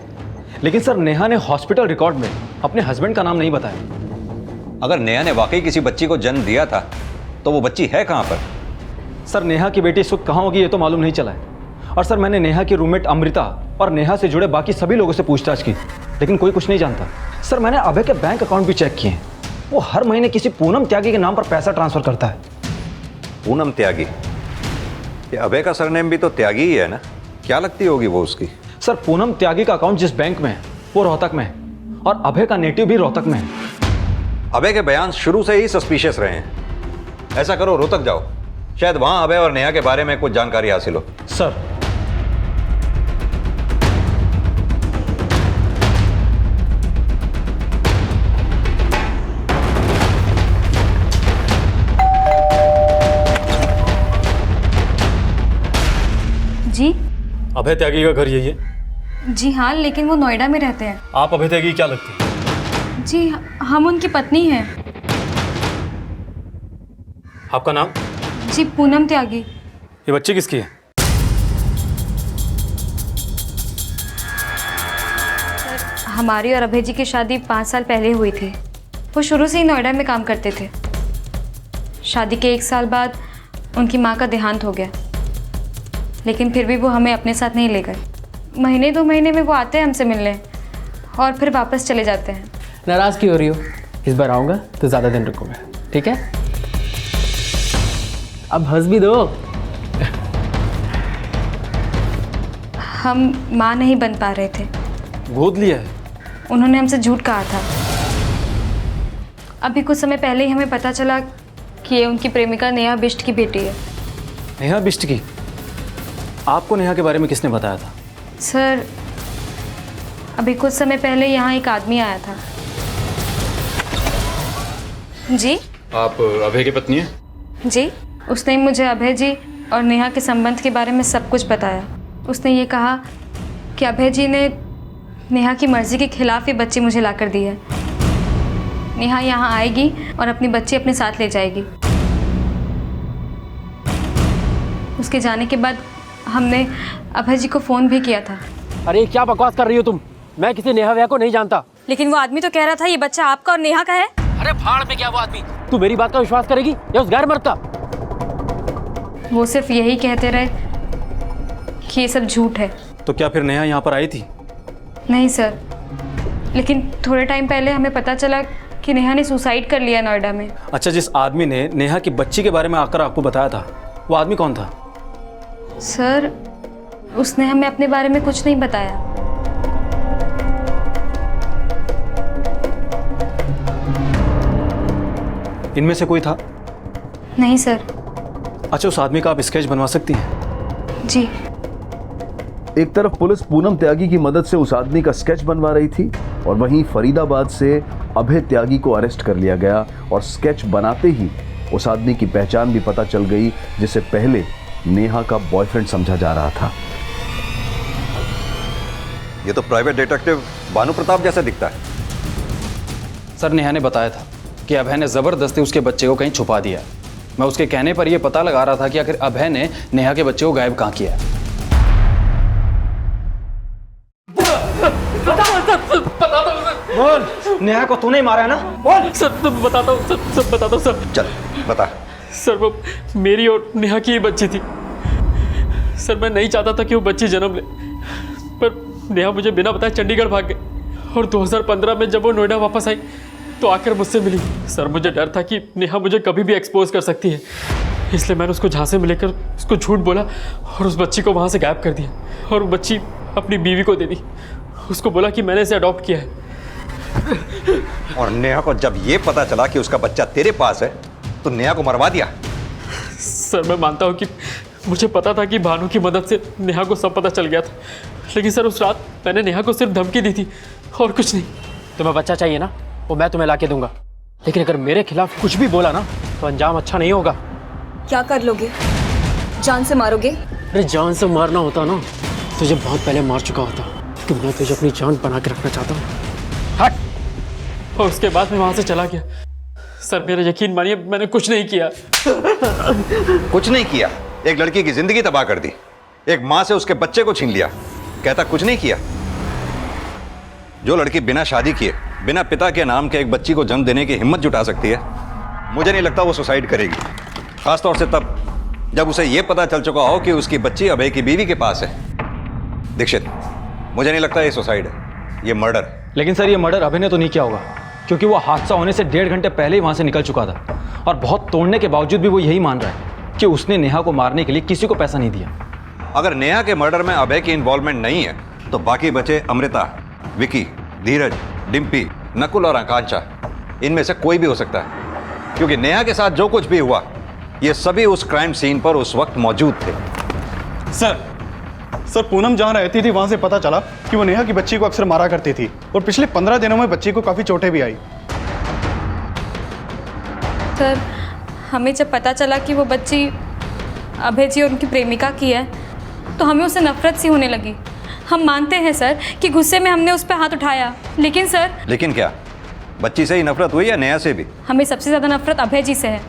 लेकिन सर नेहा ने हॉस्पिटल रिकॉर्ड में अपने हस्बैंड का नाम नहीं बताया। अगर नेहा ने वाकई किसी बच्ची को जन्म दिया था तो वो बच्ची है कहाँ पर? सर नेहा की बेटी इस वक्त कहाँ होगी ये तो मालूम नहीं चला है। और सर मैंने नेहा की रूममेट अमृता और नेहा से जुड़े बाकी सभी लोगों से पूछताछ की, लेकिन कोई कुछ नहीं जानता। सर मैंने अभय के बैंक अकाउंट भी चेक किए, वो हर महीने किसी पूनम त्यागी के नाम पर पैसा ट्रांसफर करता है। पूनम त्यागी? ये अभय का सरनेम भी तो त्यागी ही है ना? क्या लगती होगी वो उसकी? सर पूनम त्यागी का अकाउंट जिस बैंक में है वो रोहतक में है और अभय का नेटिव भी रोहतक में है। अभय के बयान शुरू से ही सस्पिशियस रहे हैं। ऐसा करो, रोहतक जाओ, शायद वहां अभय और नेहा के बारे में कुछ जानकारी हासिल हो। सर जी अभय त्यागी का घर यही है? जी हाँ, लेकिन वो नोएडा में रहते हैं। आप अभय त्यागी क्या लगती है? जी हम उनकी पत्नी हैं। आपका नाम? जी पूनम त्यागी। ये बच्ची किसकी है? हमारी और अभय जी की शादी 5 साल पहले हुई थी। वो शुरू से ही नोएडा में काम करते थे। शादी के 1 साल बाद उनकी माँ का देहांत हो गया, लेकिन फिर भी वो हमें अपने साथ नहीं ले गए। महीने 2 महीने में वो आते हैं हमसे मिलने और फिर वापस चले जाते हैं। नाराज़ क्यों हो रही हो? इस बार आऊँगा तो ज़्यादा दिन रुकूंगा, ठीक है? अब हंस भी दो। हम माँ नहीं बन पा रहे थे। गोद लिया है? उन्होंने हमसे झूठ कहा था। अभी कुछ समय पहले ही हमें पता चला कि ये उनकी प्रेमिका नेहा बिष्ट की बेटी है। नेहा बिष्ट की? आपको नेहा के बारे में किसने बताया था? सर अभी कुछ समय पहले यहाँ एक आदमी आया था। जी? आप अभय की पत्नी हैं? जी, उसने मुझे अभय जी और नेहा के संबंध के बारे में सब कुछ बताया। उसने ये कहा कि अभय जी ने नेहा की मर्जी के खिलाफ ये बच्ची मुझे ला कर दी है। नेहा यहाँ आएगी और अपनी बच्ची अपने साथ ले जाएगी। उसके जाने के बाद हमने अभय जी को फ़ोन भी किया था। अरे क्या बकवास कर रही हो तुम? मैं किसी नेहा वेहा को नहीं जानता। लेकिन वो आदमी तो कह रहा था ये बच्चा आपका और नेहा का है। अरे भाड़ में क्या वो आदमी? तू मेरी बात का विश्वास करेगी या उस गैर मर्द का? वो सिर्फ यही कहते रहे कि ये सब झूठ है। तो क्या फिर नेहा यहाँ पर आई थी? नहीं सर, लेकिन थोड़े टाइम पहले हमें पता चला कि नेहा ने सुसाइड कर लिया नोएडा में। अच्छा, जिस आदमी ने नेहा की बच्ची के बारे में आकर आपको बताया था, वो आदमी कौन था? सर, उसने हमें अपने बारे में कुछ नहीं बताया। इनमें से कोई था? नहीं सर। अच्छा, उस आदमी का आप स्केच बनवा सकती हैं? जी। एक तरफ पुलिस पूनम त्यागी की मदद से उस आदमी का स्केच बनवा रही थी और वहीं फरीदाबाद से अभय त्यागी को अरेस्ट कर लिया गया और स्केच बनाते ही उस आदमी की पहचान भी पता चल गई जिसे पहले नेहा का बॉयफ्रेंड समझा जा रहा था। ये तो प्राइवेट डिटेक्टिव भानु प्रताप जैसा दिखता है। सर, नेहा ने बताया था कि अभय ने ज़बरदस्ती उसके बच्चे को कहीं छुपा दिया। मैं उसके कहने पर यह पता लगा रहा था कि आखिर अभय ने नेहा के बच्चे को गायब कहाँ किया। बोल, नेहा को तूने मारा है ना? बोल। सर, बताता हूँ सब बताता हूँ सर। चल बता। सर, वो मेरी और नेहा की ही बच्ची थी। सर, मैं नहीं चाहता था कि वो बच्ची जन्म ले, पर नेहा मुझे बिना बताए चंडीगढ़ भाग गई और 2015 में जब वो नोएडा वापस आई तो आकर मुझसे मिली। सर, मुझे डर था कि नेहा मुझे कभी भी एक्सपोज कर सकती है, इसलिए मैंने उसको झांसे में लेकर उसको झूठ बोला और उस बच्ची को वहाँ से गायब कर दिया और वो बच्ची अपनी बीवी को दे दी। उसको बोला कि मैंने इसे अडॉप्ट किया है। और नेहा को जब ये पता चला कि उसका बच्चा तेरे पास है तो नेहा को मरवा दिया? सर, मैं मानता हूँ कि मुझे पता था कि भानु की मदद से नेहा को सब पता चल गया था, लेकिन सर उस रात मैंने नेहा को सिर्फ धमकी दी थी और कुछ नहीं। तुम्हें बच्चा चाहिए ना, वो मैं तुम्हें ला के दूंगा, लेकिन अगर मेरे खिलाफ कुछ भी बोला ना तो अंजाम अच्छा नहीं होगा। क्या कर लोगे? जान से मारोगे? अरे जान से मारना होता ना तुझे बहुत पहले मार चुका होता, क्योंकि मैं तुझे अपनी जान बना के रखना चाहता हूँ। हट। और उसके बाद मैं वहाँ से चला गया। सर, मेरा यकीन मानिए, मैंने कुछ नहीं किया। कुछ नहीं किया? एक लड़की की जिंदगी तबाह कर दी, एक माँ से उसके बच्चे को छीन लिया, कहता कुछ नहीं किया? जो लड़की बिना शादी किए, बिना पिता के नाम के एक बच्ची को जन्म देने की हिम्मत जुटा सकती है, मुझे नहीं लगता वो सुसाइड करेगी। खासतौर से तब जब उसे यह पता चल चुका हो कि उसकी बच्ची अभय की बीवी के पास है। दीक्षित, मुझे नहीं लगता ये सुसाइड है, ये मर्डर। लेकिन सर, ये मर्डर अभय ने तो नहीं किया होगा, क्योंकि वो हादसा होने से 1.5 घंटे पहले ही वहाँ से निकल चुका था और बहुत तोड़ने के बावजूद भी वो यही मान रहा है कि उसने नेहा को मारने के लिए किसी को पैसा नहीं दिया। अगर नेहा के मर्डर में अभय की इन्वॉल्वमेंट नहीं है तो बाकी बचे अमृता, विकी, धीरज, डिम्पी, नकुल और आकांक्षा, इनमें से कोई भी हो सकता है, क्योंकि नेहा के साथ जो कुछ भी हुआ ये सभी उस क्राइम सीन पर उस वक्त मौजूद थे। सर, पूनम जहाँ रहती थी वहाँ से पता चला कि वो नेहा की बच्ची को अक्सर मारा करती थी और पिछले 15 दिनों में बच्ची को काफ़ी चोटें भी आई। सर, हमें जब पता चला कि वो बच्ची अभय जी और उनकी प्रेमिका की है तो हमें उससे नफरत सी होने लगी। हम मानते हैं सर कि गुस्से में हमने उस पर हाथ उठाया, लेकिन सर। लेकिन क्या बच्ची से ही नफरत हुई या नेहा से भी? हमें सबसे ज़्यादा नफरत अभय जी से है।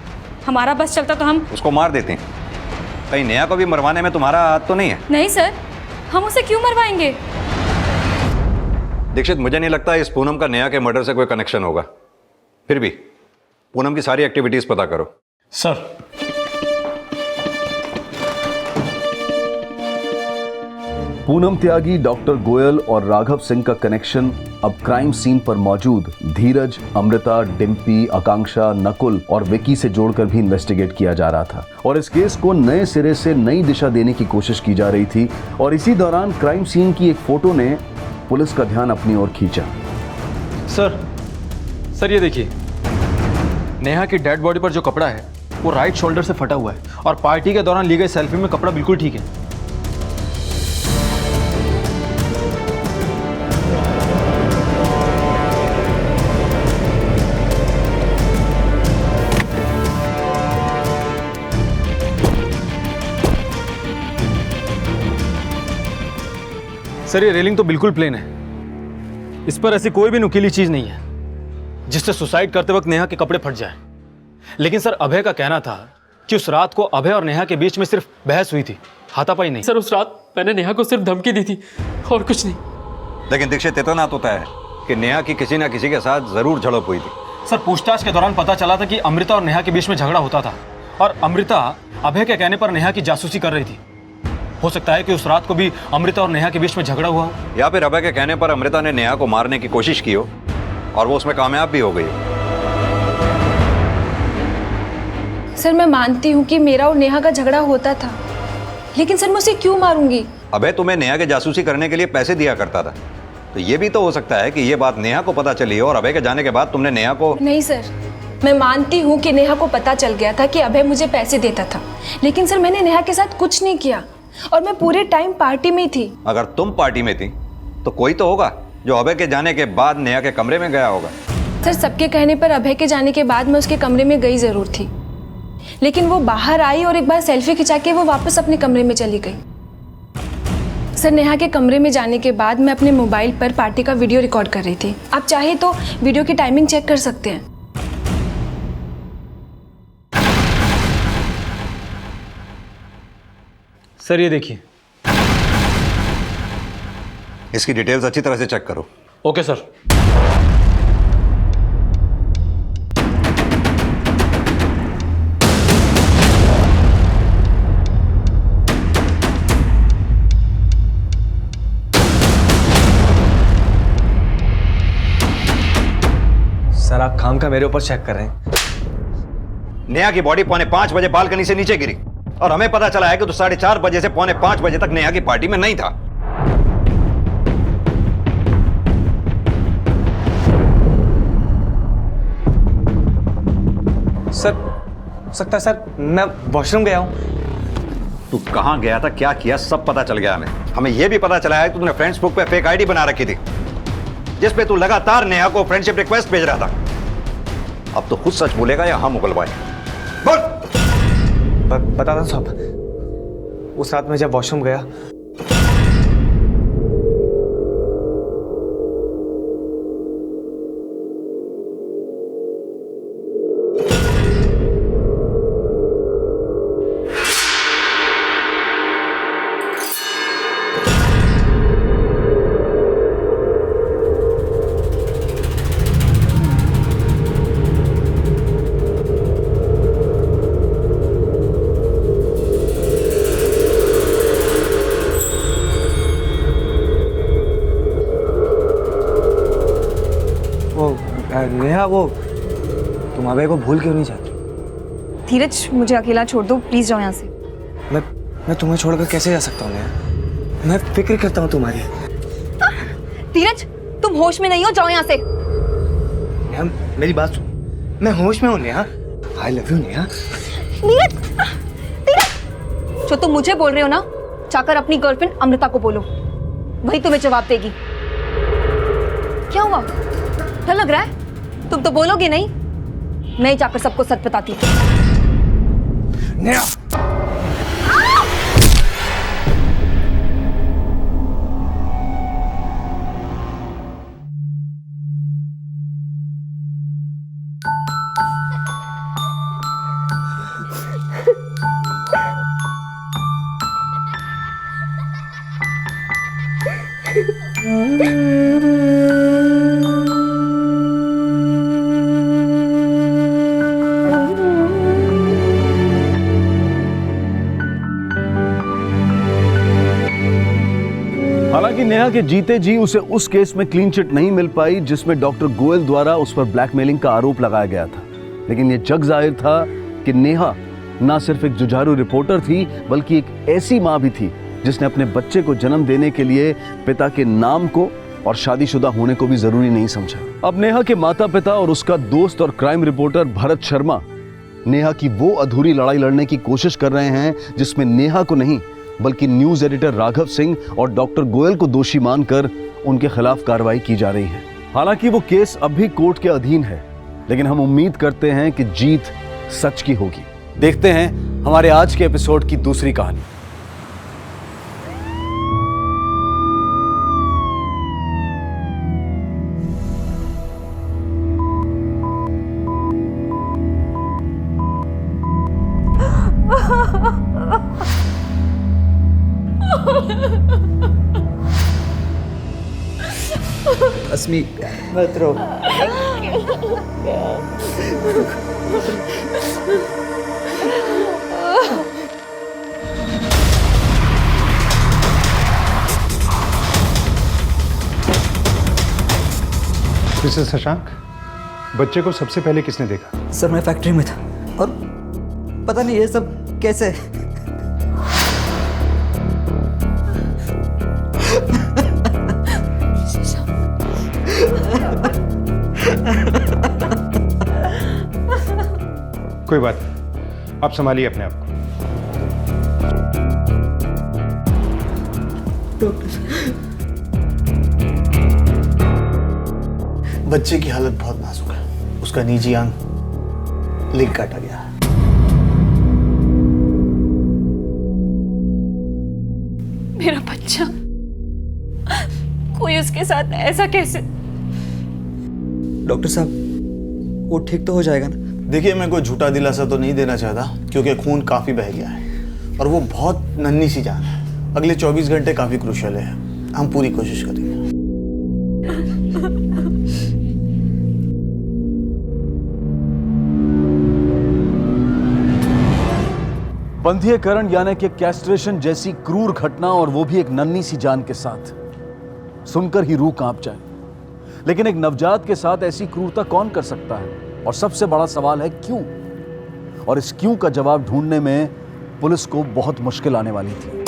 हमारा बस चलता तो हम उसको मार देते हैं। कहीं नेहा को भी मरवाने में तुम्हारा हाथ तो नहीं है? नहीं सर, हम उसे क्यों मरवाएंगे? दीक्षित, मुझे नहीं लगता इस पूनम का नेहा के मर्डर से कोई कनेक्शन होगा। फिर भी पूनम की सारी एक्टिविटीज पता करो। सर, पूनम त्यागी, डॉक्टर गोयल और राघव सिंह का कनेक्शन अब क्राइम सीन पर मौजूद धीरज, अमृता, डिम्पी, आकांक्षा, नकुल और विकी से जोड़कर भी इन्वेस्टिगेट किया जा रहा था और इस केस को नए सिरे से नई दिशा देने की कोशिश की जा रही थी। और इसी दौरान क्राइम सीन की एक फोटो ने पुलिस का ध्यान अपनी ओर खींचा। सर, ये देखिए, नेहा की डेड बॉडी पर जो कपड़ा है वो राइट शोल्डर से फटा हुआ है और पार्टी के दौरान ली गई सेल्फी में कपड़ा बिल्कुल ठीक है। सर ये रेलिंग तो बिल्कुल प्लेन है, इस पर ऐसी कोई भी नुकीली चीज नहीं है जिससे सुसाइड करते वक्त नेहा के कपड़े फट जाए। लेकिन सर अभय का कहना था कि उस रात को अभय और नेहा के बीच में सिर्फ बहस हुई थी, हाथापाई नहीं। सर उस रात मैंने नेहा को सिर्फ धमकी दी थी और कुछ नहीं। लेकिन दीक्षित इतना तो तय है कि नेहा की किसी ना किसी के साथ जरूर झड़प हुई थी। सर पूछताछ के दौरान पता चला था कि अमृता और नेहा के बीच में झगड़ा होता था और अमृता अभय के कहने पर नेहा की जासूसी कर रही थी। हो सकता है कि उस रात को भी अमृता और नेहा के बीच में झगड़ा हुआ हो, या फिर अभय के कहने पर अमृता ने नेहा को मारने की कोशिश की हो और वो उसमें कामयाब भी हो गई हो। सर मैं मानती हूँ कि मेरा और नेहा का झगड़ा होता था, लेकिन सर मैं उसे क्यों मारूंगी? अभय तुम्हें नेहा के जासूसी करने के लिए पैसे दिया करता था, तो ये भी तो हो सकता है कि ये बात नेहा को पता चली हो और अभय के जाने के बाद तुमने नेहा को। नहीं सर, मैं मानती हूँ कि नेहा को पता चल गया था कि अभय मुझे पैसे देता था, लेकिन सर मैंने नेहा के साथ कुछ नहीं किया और मैं पूरे टाइम पार्टी में थी। अगर तुम पार्टी में थी तो कोई तो होगा जो अभय के जाने के बाद नेहा के कमरे में गया होगा। सर सबके कहने पर अभय के जाने के बाद मैं उसके कमरे में गई जरूर थी, लेकिन वो बाहर आई और एक बार सेल्फी खिंचा के वो वापस अपने कमरे में चली गई। सर नेहा के कमरे में जाने के बाद मैं अपने मोबाइल पर पार्टी का वीडियो रिकॉर्ड कर रही थी। आप चाहे तो वीडियो की टाइमिंग चेक कर सकते हैं। सर ये देखिए, इसकी डिटेल्स अच्छी तरह से चेक करो। Okay sir. सर आप खाम का मेरे ऊपर चेक कर रहे हैं। नेहा की बॉडी 4:45 बजे बालकनी से नीचे गिरी और हमें पता चला है कि तो 4:30 बजे से 4:45 बजे तक नेहा की पार्टी में नहीं था। सर सकता सर मैं वॉशरूम गया हूँ। तू कहाँ गया था, क्या किया, सब पता चल गया हमें। हमें यह भी पता चला है कि तूने फेसबुक पे फेक आईडी बना रखी थी जिस पे तू लगातार नेहा को फ्रेंडशिप रिक्वेस्ट भेज रहा था। अब तो खुद सच बोलेगा या हम उगलवाए? बोल। बता दो साहब, उस रात में जब वॉशरूम गया नेहा, वो तुम अभय को भूल क्यों नहीं जाती? धीरज मुझे अकेला छोड़ दो प्लीज, जाओ यहाँ से। मैं तुम्हें छोड़कर कैसे जा सकता हूँ नेहा? मैं फिक्र करता हूँ तुम्हारी। धीरज तुम होश में नहीं हो, जाओ यहाँ से। नेहा मेरी बात सुन, मैं होश में हूँ Neha. I love you Neha. जो तुम मुझे बोल रहे हो ना, जाकर अपनी गर्लफ्रेंड अमृता को बोलो, वही तुम्हें जवाब देगी। क्या हुआ, डर लग रहा है? तुम तो बोलोगे नहीं, मैं जाकर सबको सच बताती हूँ। नेहा हालांकि नेहा के जीते जी उसे उस केस में क्लीन चिट नहीं मिल पाई जिसमें डॉक्टर गोयल द्वारा उस पर ब्लैकमेलिंग का आरोप लगाया गया था, लेकिन यह जग जाहिर था कि नेहा ना सिर्फ एक जुझारू रिपोर्टर थी बल्कि एक ऐसी मां भी थी जिसने अपने बच्चे को जन्म देने के लिए पिता के नाम को और शादीशुदा होने को भी जरूरी नहीं समझा। अब नेहा के माता पिता और उसका दोस्त और क्राइम रिपोर्टर भरत शर्मा नेहा की वो अधूरी लड़ाई लड़ने की कोशिश कर रहे हैं जिसमें नेहा को नहीं बल्कि न्यूज एडिटर राघव सिंह और डॉक्टर गोयल को दोषी मानकर उनके खिलाफ कार्रवाई की जा रही है। हालांकि वो केस अब भी कोर्ट के अधीन है, लेकिन हम उम्मीद करते हैं कि जीत सच की होगी। देखते हैं हमारे आज के एपिसोड की दूसरी कहानी। अस्मी मत रो। मिस्टर शशांक, बच्चे को सबसे पहले किसने देखा? सर मैं फैक्ट्री में था और पता नहीं ये सब कैसे। कोई बात नहीं, आप संभालिए अपने आप को। बच्चे की हालत बहुत नाजुक है, उसका निजी अंग लिंक काटा गया है। मेरा बच्चा, कोई उसके साथ ऐसा कैसे? डॉक्टर साहब वो ठीक तो हो जाएगा ना? देखिए मैं कोई झूठा दिलासा तो नहीं देना चाहता क्योंकि खून काफ़ी बह गया है और वो बहुत नन्ही सी जान है। अगले 24 घंटे काफ़ी क्रूशियल है, हम पूरी कोशिश करेंगे। बंधीकरण यानी कि कैस्ट्रेशन जैसी क्रूर घटना, और वो भी एक नन्ही सी जान के साथ, सुनकर ही रूह कांप जाए। लेकिन एक नवजात के साथ ऐसी क्रूरता कौन कर सकता है? और सबसे बड़ा सवाल है क्यों? और इस क्यों का जवाब ढूंढने में पुलिस को बहुत मुश्किल आने वाली थी।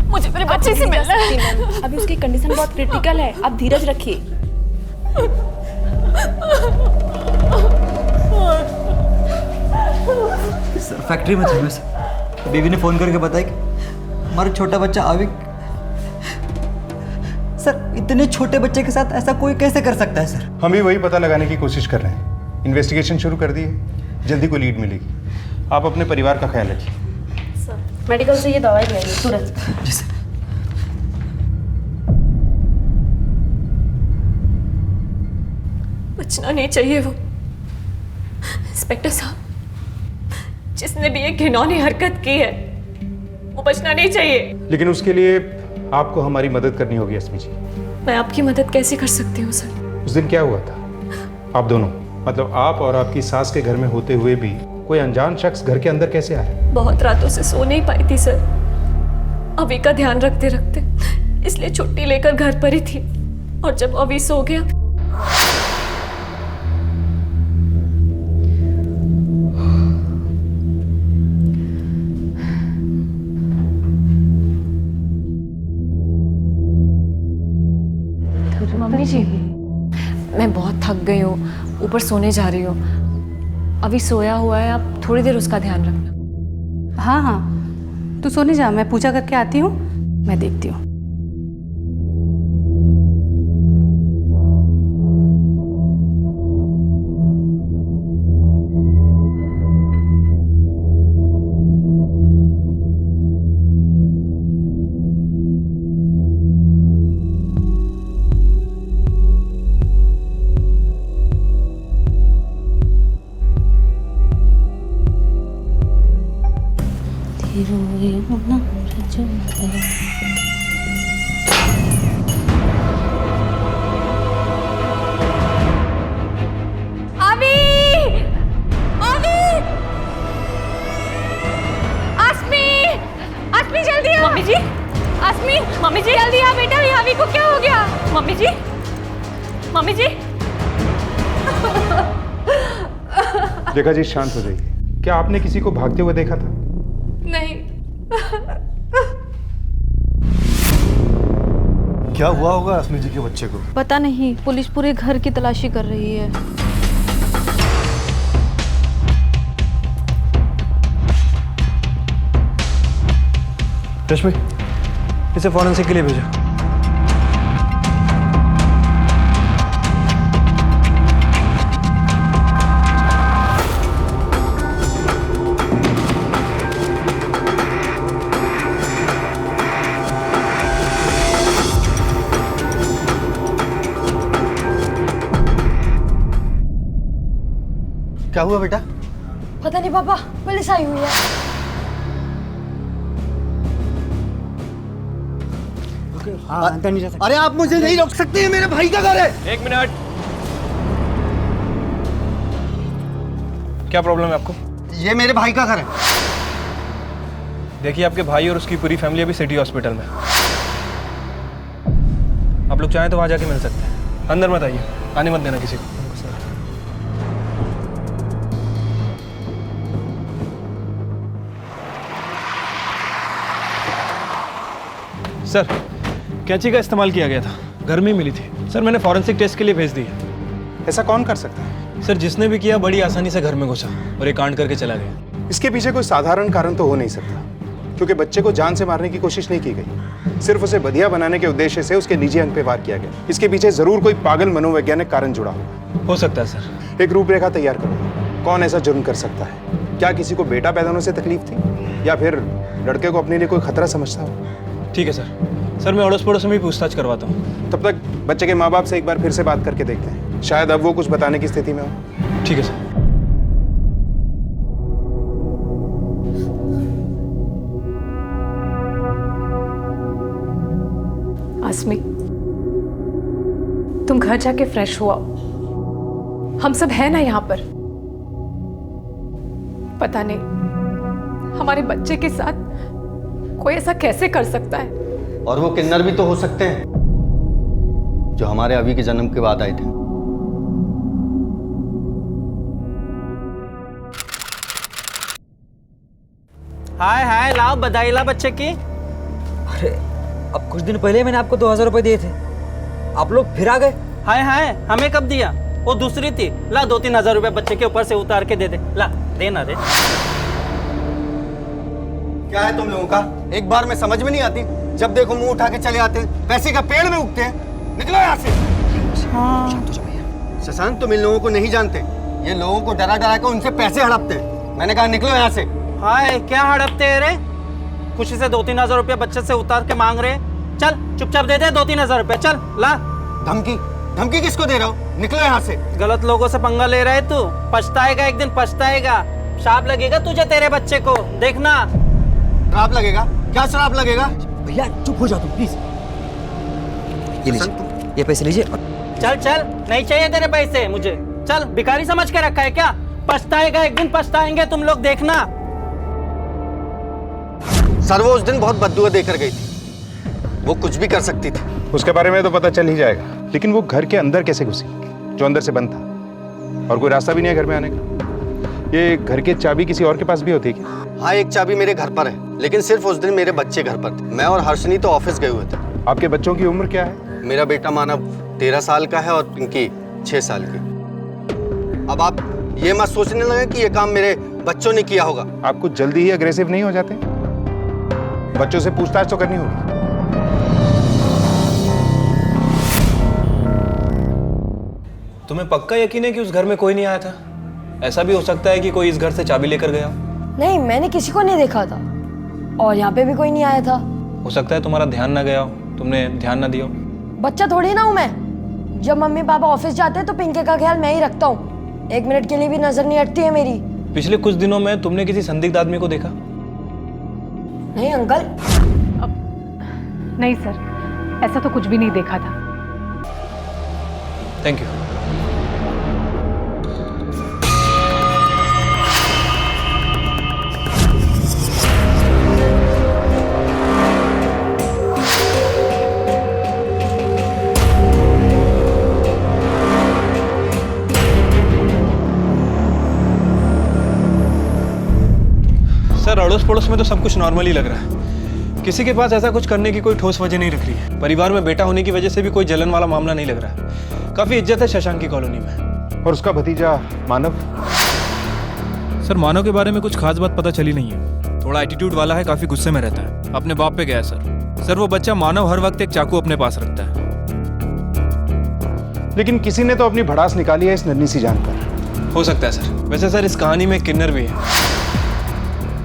मुझे मेरे बच्चे से मिलना है। अभी उसकी कंडीशन बहुत क्रिटिकल है, आप धीरज रखिए। सर फैक्ट्री में थे मैं सर। बीवी ने फोन करके बताया कि हमारा छोटा बच्चा आविक। सर इतने छोटे बच्चे के साथ ऐसा कोई कैसे कर सकता है सर? हम भी वही पता लगाने की कोशिश कर रहे हैं। इन्वेस्टिगेशन शुरू कर दी है, जल्दी को लीड मिलेगी। आप अपने परिवार का ख्याल रखिए। मेडिकल से ये दवाई ले आइए तुरंत। जी सर। बचना नहीं चाहिए वो। इंस्पेक्टर साहब, जिसने भी ये घिनौनी हरकत की है वो बचना नहीं चाहिए। लेकिन उसके लिए आपको हमारी मदद करनी होगी अस्मी जी। मैं आपकी मदद कैसे कर सकती हूँ सर? उस दिन क्या हुआ था? आप दोनों, मतलब आप और आपकी सास के घर में होते हुए भी कोई अनजान शख्स घर के अंदर कैसे आया? बहुत रातों से सो नहीं पाई थी सर, अभी का ध्यान रखते रखते, इसलिए छुट्टी लेकर घर पर ही थी। और जब अभी सो गया मम्मी जी, मैं बहुत थक गई हूँ, ऊपर सोने जा रही हूँ। अभी सोया हुआ है, आप थोड़ी देर उसका ध्यान रखना। हाँ हाँ, तू सोने जा, मैं पूजा करके आती हूँ, मैं देखती हूँ। मम्मी जी जल्दी आ बेटा, यावी को क्या हो गया? मम्मी जी, मम्मी जी। देखा जी, शांत हो जाइए। क्या आपने किसी को भागते हुए देखा था? नहीं। क्या हुआ होगा अस्मी जी के बच्चे को? पता नहीं, पुलिस पूरे घर की तलाशी कर रही है। रश्मि, इसे फॉरेंसिक के लिए भेजो। हुआ बेटा? पता नहीं पापा, पुलिस आई हुई है। हाँ, अरे आप मुझे नहीं रोक सकते, हैं मेरे भाई का घर है। एक मिनट, क्या प्रॉब्लम है आपको? ये मेरे भाई का घर है। देखिए, आपके भाई और उसकी पूरी फैमिली अभी सिटी हॉस्पिटल में। आप लोग चाहें तो वहां जाके मिल सकते हैं। अंदर मत आइए, आने मत देना किसी को। सर, कैंची का इस्तेमाल किया गया था, घर में ही मिली थी। सर, मैंने फॉरेंसिक टेस्ट के लिए भेज दी है। ऐसा कौन कर सकता है? सर, जिसने भी किया बड़ी आसानी से घर में घुसा और एक कांड करके चला गया। इसके पीछे कोई साधारण कारण तो हो नहीं सकता, क्योंकि बच्चे को जान से मारने की कोशिश नहीं की गई, सिर्फ उसे बधिया बनाने के उद्देश्य से उसके निजी अंग पे वार किया गया। इसके पीछे जरूर कोई पागल मनोवैज्ञानिक कारण जुड़ा होगा। हो सकता है सर। एक रूपरेखा तैयार करो, कौन ऐसा जुर्म कर सकता है? क्या किसी को बेटा पैदा होने से तकलीफ थी, या फिर लड़के को अपने लिए कोई खतरा समझता हो? ठीक है सर। सर, मैं अड़ोस पड़ोस में भी पूछताछ करवाता हूँ। तब तक बच्चे के माँ बाप से एक बार फिर से बात करके देखते हैं, शायद अब वो कुछ बताने की स्थिति में हो। ठीक है सर। आसमी, तुम घर जाके फ्रेश हुआ। हम सब है ना यहाँ पर। पता नहीं हमारे बच्चे के साथ कोई ऐसा कैसे कर सकता है। और वो किन्नर भी तो हो सकते हैं जो हमारे अभी के जन्म के बाद आए थे। हाय हाय, लाओ बधाई ला बच्चे की। अरे अब कुछ दिन पहले मैंने आपको 2000 रुपए दिए थे, आप लोग फिर आ गए। हाय हाय, हमें कब दिया? वो दूसरी थी। ला 2-3 हजार रुपए बच्चे के ऊपर से उतार के दे दे। ला, दे ना दे। क्या है तुम लोगों का? एक बार में समझ में नहीं आती, जब देखो मुंह उठा के चले आते हैं, पैसे का पेड़ में उगते हैं। निकलो यहाँ से। शशांक, तुम इन लोगों को नहीं जानते, ये लोगों को डरा डरा के उनसे पैसे हड़पते हैं। मैंने कहा निकलो यहाँ से। हाय, क्या हड़पते हैं रे? खुशी से 2-3 हजार रुपया बच्चे से उतार के मांग रहे। चल चुपचाप दे दे 2-3 हजार रुपया। चल ला। धमकी? धमकी किसको दे रहा हो? निकलो यहाँ से। गलत लोगों से पंगा ले रहा है तू, पछताएगा, एक दिन पछताएगा। श्राप लगेगा तुझे, तेरे बच्चे को, देखना। श्राप लगेगा? क्या श्राप लगेगा? भैया चुप हो जाओ तुम प्लीज। ये लीजिए, ये पैसे लीजिए। चल चल, नहीं चाहिए तेरे पैसे मुझे। चल, भिखारी समझ के रखा है क्या? पछताएगा, एक दिन पछताएंगे तुम लोग, देखना। सर, वो उस दिन बहुत बददुआ देकर गई थी, वो कुछ भी कर सकती थी। उसके बारे में तो पता चल ही जाएगा, लेकिन वो घर के अंदर कैसे घुसी, जो अंदर से बंद था, और कोई रास्ता भी नहीं है घर में आने का। ये घर की चाबी किसी और के पास भी होती है क्या? हाँ, एक चाबी मेरे घर पर है, लेकिन सिर्फ उस दिन मेरे बच्चे घर पर थे। मैं और हर्षनी तो ऑफिस गए हुए थे। आपके बच्चों की उम्र क्या है? मेरा बेटा मानव 13 साल का है और पिंकी 6 साल की। अब आप ये मत सोचने लगे कि ये काम मेरे बच्चों ने किया होगा। आप कुछ जल्दी ही अग्रेसिव नहीं हो जाते? बच्चों से पूछताछ तो करनी होगी। तुम्हें पक्का यकीन है कि उस घर में कोई नहीं आया था? ऐसा भी हो सकता है कि कोई इस घर से चाबी लेकर गया हो। नहीं, मैंने किसी को नहीं देखा था और यहाँ पे भी कोई नहीं आया था। हो सकता है तुम्हारा ध्यान ना गया हो, तुमने ध्यान ना दिया हो। बच्चा थोड़ी ना हूँ मैं। जब मम्मी पापा ऑफिस जाते हैं तो पिंके का ख्याल मैं ही रखता हूँ। 1 मिनट के लिए भी नजर नहीं हटती है मेरी। पिछले कुछ दिनों में तुमने किसी संदिग्ध आदमी को देखा? नहीं अंकल। नहीं सर, ऐसा तो कुछ भी नहीं देखा था। Thank you. सर, अड़ोस पड़ोस में तो सब कुछ नॉर्मल ही लग रहा है। किसी के पास ऐसा कुछ करने की कोई ठोस वजह नहीं रख रही है। परिवार में बेटा होने की वजह से भी कोई जलन वाला मामला नहीं लग रहा है। काफी इज्जत है शशांक की कॉलोनी में। और उसका भतीजा मानव? सर, मानव के बारे में कुछ खास बात पता चली नहीं है। थोड़ा एटीट्यूड वाला है, काफी गुस्से में रहता है, अपने बाप पे गया है सर। वो बच्चा मानव हर वक्त एक चाकू अपने पास रखता है। लेकिन किसी ने तो अपनी भड़ास निकाली है इस नन्ही सी जान पर। हो सकता है सर। वैसे सर, इस कहानी में किन्नर भी है।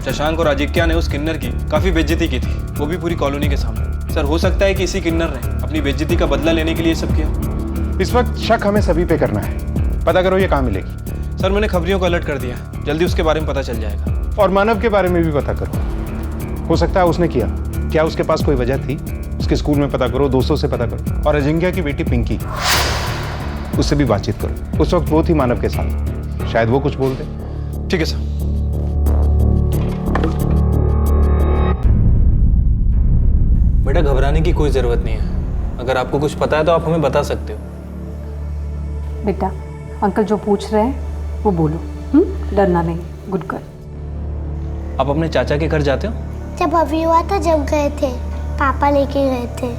शशांक और आजिक्या ने उस किन्नर की काफी बेइज्जती की थी, वो भी पूरी कॉलोनी के सामने। सर, हो सकता है कि इसी किन्नर ने अपनी बेइज्जती का बदला लेने के लिए सब किया। इस वक्त शक हमें सभी पे करना है। पता करो ये कहाँ मिलेगी। सर मैंने खबरियों को अलर्ट कर दिया, जल्दी उसके बारे में पता चल जाएगा। और मानव के बारे में भी पता करो, हो सकता है उसने किया, क्या उसके पास कोई वजह थी? उसके स्कूल में पता करो, दोस्तों से पता करो, और अजिंक्या की बेटी पिंकी, उससे भी बातचीत करो। उस वक्त वो थी मानव के साथ, शायद वो कुछ बोल दे। ठीक है सर। बेटा घबराने की कोई जरूरत नहीं है, अगर आपको कुछ पता है तो आप हमें बता सकते हो। बेटा अंकल जो पूछ रहे हैं वो बोलो, डरना नहीं, गुड गर्ल। आप अपने चाचा के घर जाते हो? जब अभी हुआ था, जब गए थे, पापा लेके गए थे।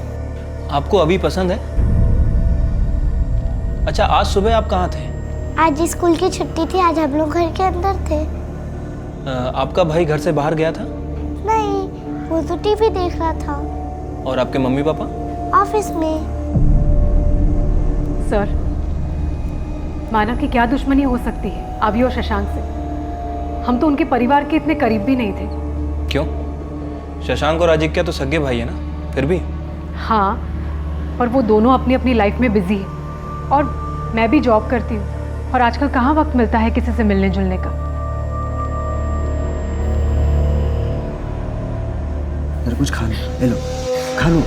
आपको अभी पसंद है? अच्छा आज सुबह आप कहाँ थे? आज स्कूल की छुट्टी थी, आज हम लोग घर के अंदर थे। आपका भाई घर से बाहर गया था? नहीं, वो तो टीवी देख रहा था। और आपके मम्मी पापा? ऑफिस में। सर मानव की क्या दुश्मनी हो सकती है अभी और शशांक से? हम तो उनके परिवार के इतने करीब भी नहीं थे। क्यों? शशांक और अजिंक्य तो सगे भाई है ना, फिर भी। हाँ, पर वो दोनों अपनी अपनी लाइफ में बिजी है और मैं भी जॉब करती हूँ, और आजकल कहाँ वक्त मिलता है किसी से मिलने जुलने का। कुछ खा लो, ले लो, खा लो।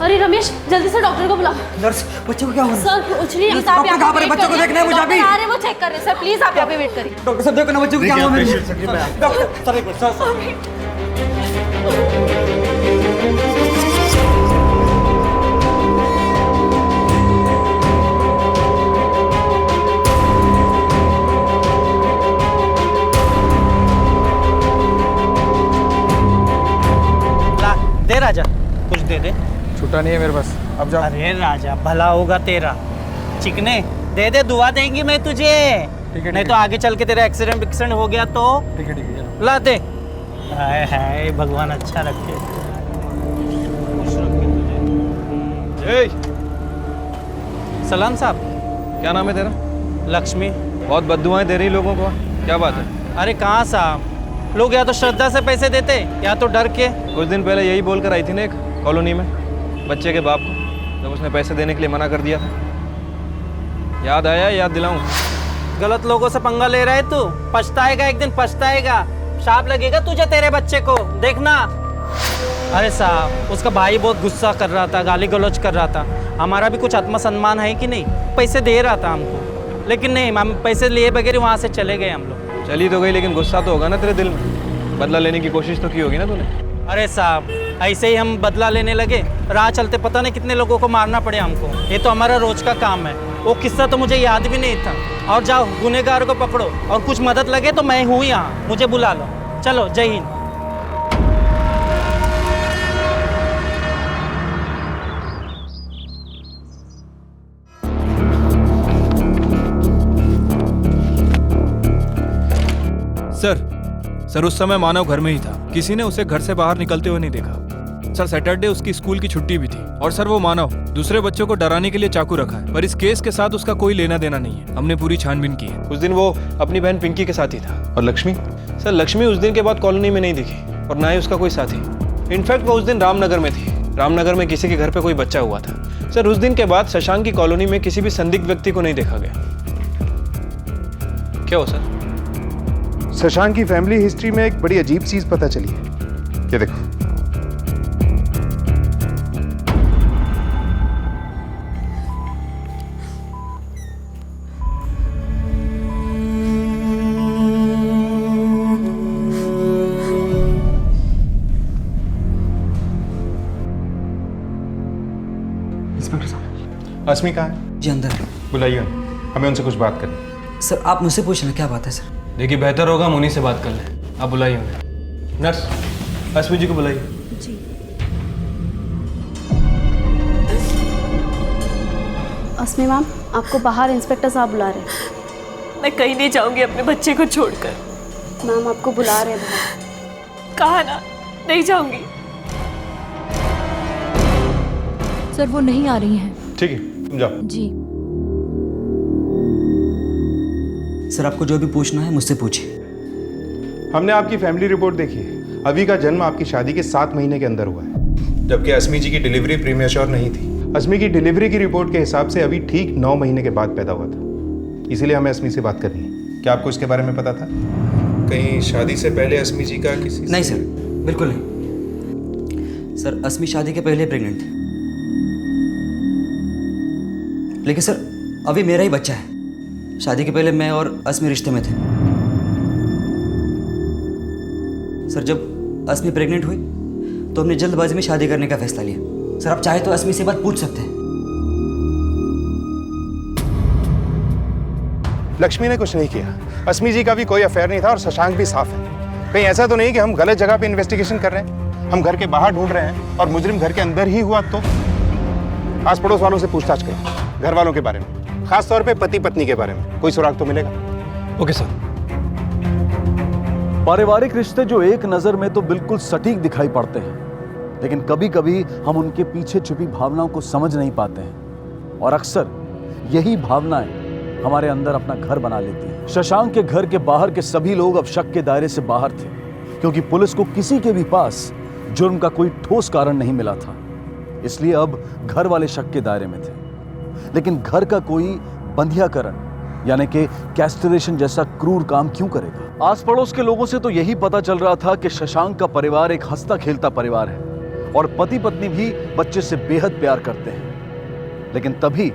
अरे रमेश जल्दी से डॉक्टर को बुलाओ। नर्स बच्चे को क्या हुआ? सर कुछ नहीं, डॉक्टर आप यहाँ कहाँ पर है? पे बच्चों को देखना है मुझे अभी। अरे वो चेक कर रहे हैं सर, प्लीज आप यहाँ पे वेट करिए। डॉक्टर साहब देखो ना बच्चों को क्या हुआ मेरे। डॉक्टर सर एक मिनट सर। दे राजा, कुछ दे दे। छुट्टा नहीं है मेरे पास, अब जा। अरे राजा भला होगा तेरा, चिकने दे दे, दुआ देंगी मैं तुझे। नहीं तो आगे चल के तेरा एक्सीडेंट हो गया तो। ठीक है ला दे। हाय हाय भगवान अच्छा रखे। सलाम साहब। क्या नाम है तेरा? लक्ष्मी। बहुत बद्दुआएं दे रही लोगों को, क्या बात है? अरे कहाँ साहब, लोग या तो श्रद्धा से पैसे देते या तो डर के। कुछ दिन पहले यही बोलकर आई थी ना एक कॉलोनी में बच्चे के बाप को, जब उसने पैसे देने के लिए मना कर दिया था। याद आया? याद दिलाऊं? गलत लोगों से पंगा ले रहा है तू, पछताएगा, एक दिन पछताएगा। शाप लगेगा तुझे, तेरे बच्चे को, देखना। अरे साहब उसका भाई बहुत गुस्सा कर रहा था, गाली गलौज कर रहा था। हमारा भी कुछ आत्मसम्मान है कि नहीं? पैसे दे रहा था हमको, लेकिन नहीं, हम पैसे लिए बगैर वहाँ से चले गए हम लोग। चली तो गई, लेकिन गुस्सा तो होगा ना तेरे दिल में। बदला लेने की कोशिश तो की होगी ना तूने? अरे साहब ऐसे ही हम बदला लेने लगे, राह चलते पता नहीं कितने लोगों को मारना पड़े हमको। ये तो हमारा रोज का काम है। वो किस्सा तो मुझे याद भी नहीं था। और जाओ गुनहगार को पकड़ो, और कुछ मदद लगे तो मैं हूँ यहाँ, मुझे बुला लो। चलो, जय हिंद। सर उस समय मानव घर में ही था, किसी ने उसे घर से बाहर निकलते हुए नहीं देखा। सर सैटरडे उसकी स्कूल की छुट्टी भी थी, और सर वो मानव दूसरे बच्चों को डराने के लिए चाकू रखा है, पर इस केस के साथ उसका कोई लेना देना नहीं है। हमने पूरी छानबीन की है। उस दिन वो अपनी बहन पिंकी के साथ ही था। और लक्ष्मी? सर लक्ष्मी उस दिन के बाद कॉलोनी में नहीं दिखी, और ना ही उसका कोई साथी। इनफैक्ट वो उस दिन रामनगर में थी। रामनगर में किसी के घर पे कोई बच्चा हुआ था। सर उस दिन के बाद शशांक की कॉलोनी में किसी भी संदिग्ध व्यक्ति को नहीं देखा गया। क्या हो सर? शशांक की फैमिली हिस्ट्री में एक बड़ी अजीब चीज पता चली है। ये देखो, इंस्पेक्टर साहब। अस्मी कहाँ है? जी अंदर है। बुलाइए, हमें उनसे कुछ बात करनी। सर आप मुझसे पूछ लें, क्या बात है सर? देखिए बेहतर होगा हम उन्हीं से बात कर लें। आप बुलाइए उन्हें। नर्स अस्मी जी को बुलाइए। जी। अस्मी मैम, आपको बाहर इंस्पेक्टर साहब बुला रहे हैं। मैं कहीं नहीं जाऊंगी अपने बच्चे को छोड़कर। मैम आपको बुला रहे हैं बाहर। कहा ना, नहीं जाऊंगी। सर वो नहीं आ रही हैं। ठीक है, तुम जाओ। जी। सर आपको जो भी पूछना है मुझसे पूछिए। हमने आपकी फैमिली रिपोर्ट देखी है। अभी का जन्म आपकी शादी के 7 महीने के अंदर हुआ है, जबकि अस्मी जी की डिलीवरी प्रीमेच्योर नहीं थी। अस्मी की डिलीवरी की रिपोर्ट के हिसाब से अभी ठीक 9 महीने के बाद पैदा हुआ था। इसीलिए हमें अस्मी से बात करनी है। क्या आपको इसके बारे में पता था? कहीं शादी से पहले अस्मी जी का किसी नहीं सर, बिल्कुल नहीं सर। अस्मी शादी के पहले प्रेग्नेंट थी, लेकिन सर अभी मेरा ही बच्चा है। शादी के पहले मैं और अस्मी रिश्ते में थे। सर जब अस्मी प्रेग्नेंट हुई तो हमने जल्दबाजी में शादी करने का फैसला लिया। सर आप चाहे तो अस्मी से बात पूछ सकते हैं। लक्ष्मी ने कुछ नहीं किया। अस्मी जी का भी कोई अफेयर नहीं था और शशांक भी साफ है। कहीं ऐसा तो नहीं कि हम गलत जगह पे इन्वेस्टिगेशन कर रहे हैं? हम घर के बाहर ढूंढ रहे हैं और मुजरिम घर के अंदर ही हुआ तो? आस पड़ोस वालों से पूछताछ करें, घर वालों के बारे में, खास तौर पे पति पत्नी के बारे में। कोई सुराग तो मिलेगा। Okay sir. पारिवारिक रिश्ते जो एक नजर में तो बिल्कुल सटीक दिखाई पड़ते हैं, लेकिन कभी कभी हम उनके पीछे छुपी भावनाओं को समझ नहीं पाते हैं, और अक्सर यही भावनाएं हमारे अंदर अपना घर बना लेती हैं। शशांक के घर के बाहर के सभी लोग अब शक के दायरे से बाहर थे, क्योंकि पुलिस को किसी के भी पास जुर्म का कोई ठोस कारण नहीं मिला था। इसलिए अब घर वाले शक के दायरे में थे। लेकिन घर का कोई बंधियाकरण यानी कि कैस्ट्रेशन जैसा क्रूर काम क्यों करेगा? आस पड़ोस के लोगों से तो यही पता चल रहा था कि शशांक का परिवार एक हंसता खेलता परिवार है और पति पत्नी भी बच्चे से बेहद प्यार करते हैं। लेकिन तभी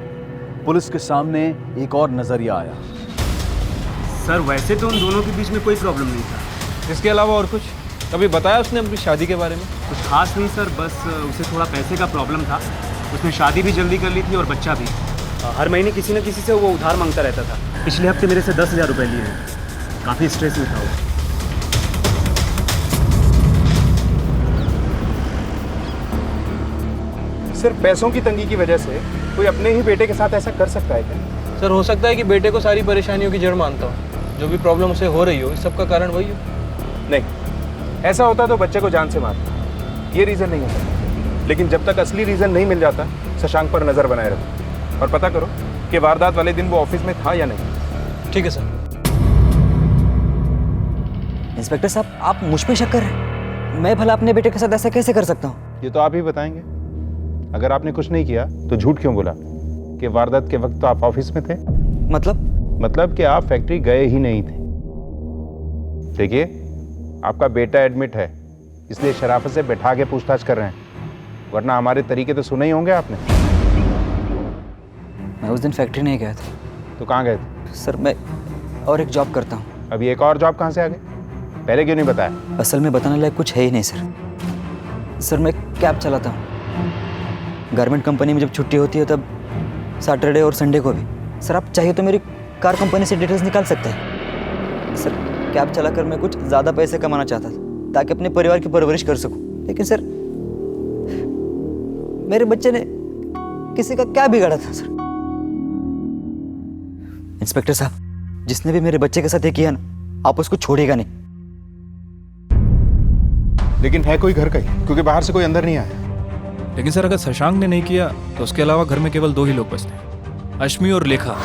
पुलिस के सामने एक और नजरिया आया। सर वैसे तो उन दोनों के बीच में कोई प्रॉब्लम नहीं था। इसके अलावा और कुछ कभी बताया उसने अपनी शादी के बारे में? कुछ खास नहीं सर, बस उसे थोड़ा पैसे का प्रॉब्लम था। उसने शादी भी जल्दी कर ली थी और बच्चा भी। हर महीने किसी न किसी से वो उधार मांगता रहता था। पिछले हफ्ते मेरे से 10,000 रुपये लिए हैं। काफ़ी स्ट्रेस में था वो। सिर्फ पैसों की तंगी की वजह से कोई अपने ही बेटे के साथ ऐसा कर सकता है क्या? सर हो सकता है कि बेटे को सारी परेशानियों की जड़ मानता हो। जो भी प्रॉब्लम उसे हो रही हो, इस सब का कारण वही हो। नहीं, ऐसा होता तो बच्चे को जान से मारता। ये रीज़न नहीं हो सकता। लेकिन जब तक असली रीज़न नहीं मिल जाता, शशांक पर नज़र बनाए रखो और पता करो कि वारदात वाले दिन वो ऑफिस में था या नहीं। ठीक है सर। इंस्पेक्टर साहब, आप मुझ पे शक कर रहे हैं? मैं भला अपने बेटे के साथ ऐसा कैसे कर सकता हूँ? ये तो आप ही बताएंगे। अगर आपने कुछ नहीं किया तो झूठ क्यों बोला कि वारदात के वक्त तो आप ऑफिस में थे? मतलब कि आप फैक्ट्री गए ही नहीं थे। देखिए, आपका बेटा एडमिट है, इसलिए शराफत से बैठा के पूछताछ कर रहे हैं, वरना हमारे तरीके तो सुने ही होंगे आपने। मैं उस दिन फैक्ट्री नहीं गया था। तो कहाँ गए थे? सर मैं और एक जॉब करता हूँ। अभी एक और जॉब कहाँ से आ गई? पहले क्यों नहीं बताया? असल में बताने लायक कुछ है ही नहीं सर। सर मैं कैब चलाता हूँ। गारमेंट कंपनी में जब छुट्टी होती है तब सैटरडे और संडे को भी। सर आप चाहिए तो मेरी कार कंपनी से डिटेल्स निकाल सकते हैं। सर कैब चलाकर मैं कुछ ज़्यादा पैसे कमाना चाहता था ताकि अपने परिवार की परवरिश कर सकूं। लेकिन सर मेरे बच्चे ने किसी का क्या बिगाड़ा था? सर इंस्पेक्टर साहब, जिसने भी मेरे बच्चे के साथ ये किया ना, आप उसको छोड़ेगा नहीं। लेकिन है कोई घर का ही, क्योंकि बाहर से कोई अंदर नहीं आया। लेकिन सर अगर शशांक ने नहीं किया तो उसके अलावा घर में केवल 2 ही लोग बचते, अश्मी और लेखा।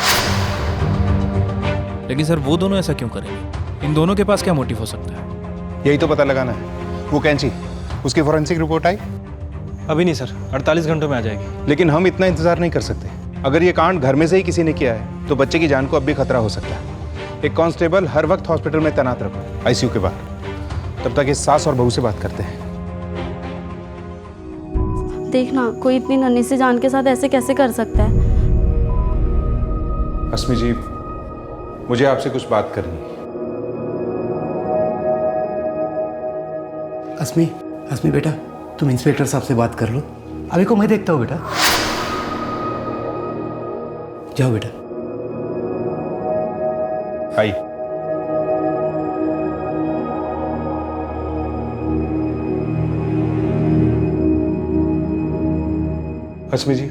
लेकिन सर वो दोनों ऐसा क्यों करेंगे? इन दोनों के पास क्या मोटिव हो सकता है? यही तो पता लगाना है। वो कैंची, उसकी फॉरेंसिक रिपोर्ट आई? अभी नहीं सर, 48 घंटों में आ जाएगी। लेकिन हम इतना इंतजार नहीं कर सकते। अगर ये कांड घर में से ही किसी ने किया है तो बच्चे की जान को अब भी खतरा हो सकता है। एक कांस्टेबल हर वक्त हॉस्पिटल में तैनात रखो, आईसीयू के बाहर। तब तक इस सास और बहू से बात करते हैं। देखना, कोई इतनी नन्ही सी जान के साथ ऐसे कैसे कर सकता है? अस्मी जी, मुझे आपसे कुछ बात करनी है। अस्मी बेटा, तुम इंस्पेक्टर साहब से बात कर लो। अभी को मैं देखता हूँ बेटा। जाओ बेटा। आई। अस्मी जी,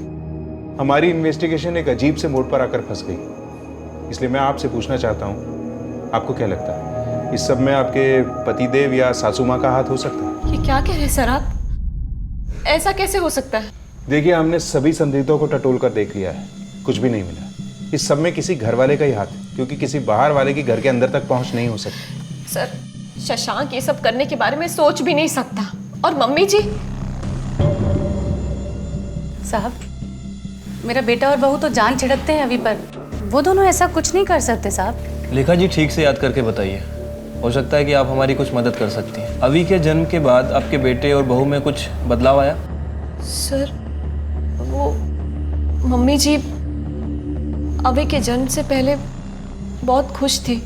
हमारी इन्वेस्टिगेशन एक अजीब से मोड़ पर आकर फंस गई। इसलिए मैं आपसे पूछना चाहता हूँ, आपको क्या लगता है इस सब में आपके पतिदेव या सासू माँ का हाथ हो सकता है? ये क्या कह रहे हैं सर आप? ऐसा कैसे हो सकता है? देखिए, हमने सभी संदिग्धों को टटोल कर देख लिया है, कुछ भी नहीं मिला। इस सब में किसी घर वाले का ही हाथ है, क्योंकि किसी बाहर वाले की घर के अंदर तक पहुंच नहीं हो सकती। सर शशांक ये सब करने के बारे में सोच भी नहीं सकता। और मम्मी जी, साहब, मेरा बेटा और बहू तो जान छिड़कते हैं अभी पर, वो दोनों ऐसा कुछ नहीं कर सकते साहब। लेखा जी, ठीक से याद करके बताइए, हो सकता है कि आप हमारी कुछ मदद कर सकती हैं। अभी के जन्म के बाद आपके बेटे और बहू में कुछ बदलाव आया? सर, वो मम्मी जी अभी के जन्म से पहले बहुत खुश थी।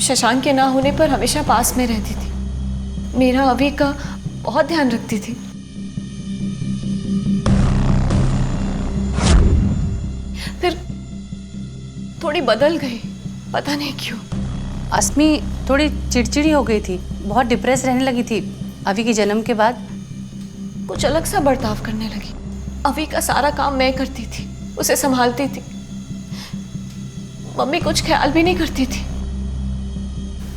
शशांक के ना होने पर हमेशा पास में रहती थी, मेरा अभी का बहुत ध्यान रखती थी। फिर थोड़ी बदल गई, पता नहीं क्यों। अस्मी थोड़ी चिड़चिड़ी हो गई थी, बहुत डिप्रेस रहने लगी थी अभी के जन्म के बाद। कुछ अलग सा बर्ताव करने लगी। अभी का सारा काम मैं करती थी, उसे संभालती थी। मम्मी कुछ ख्याल भी नहीं करती थी।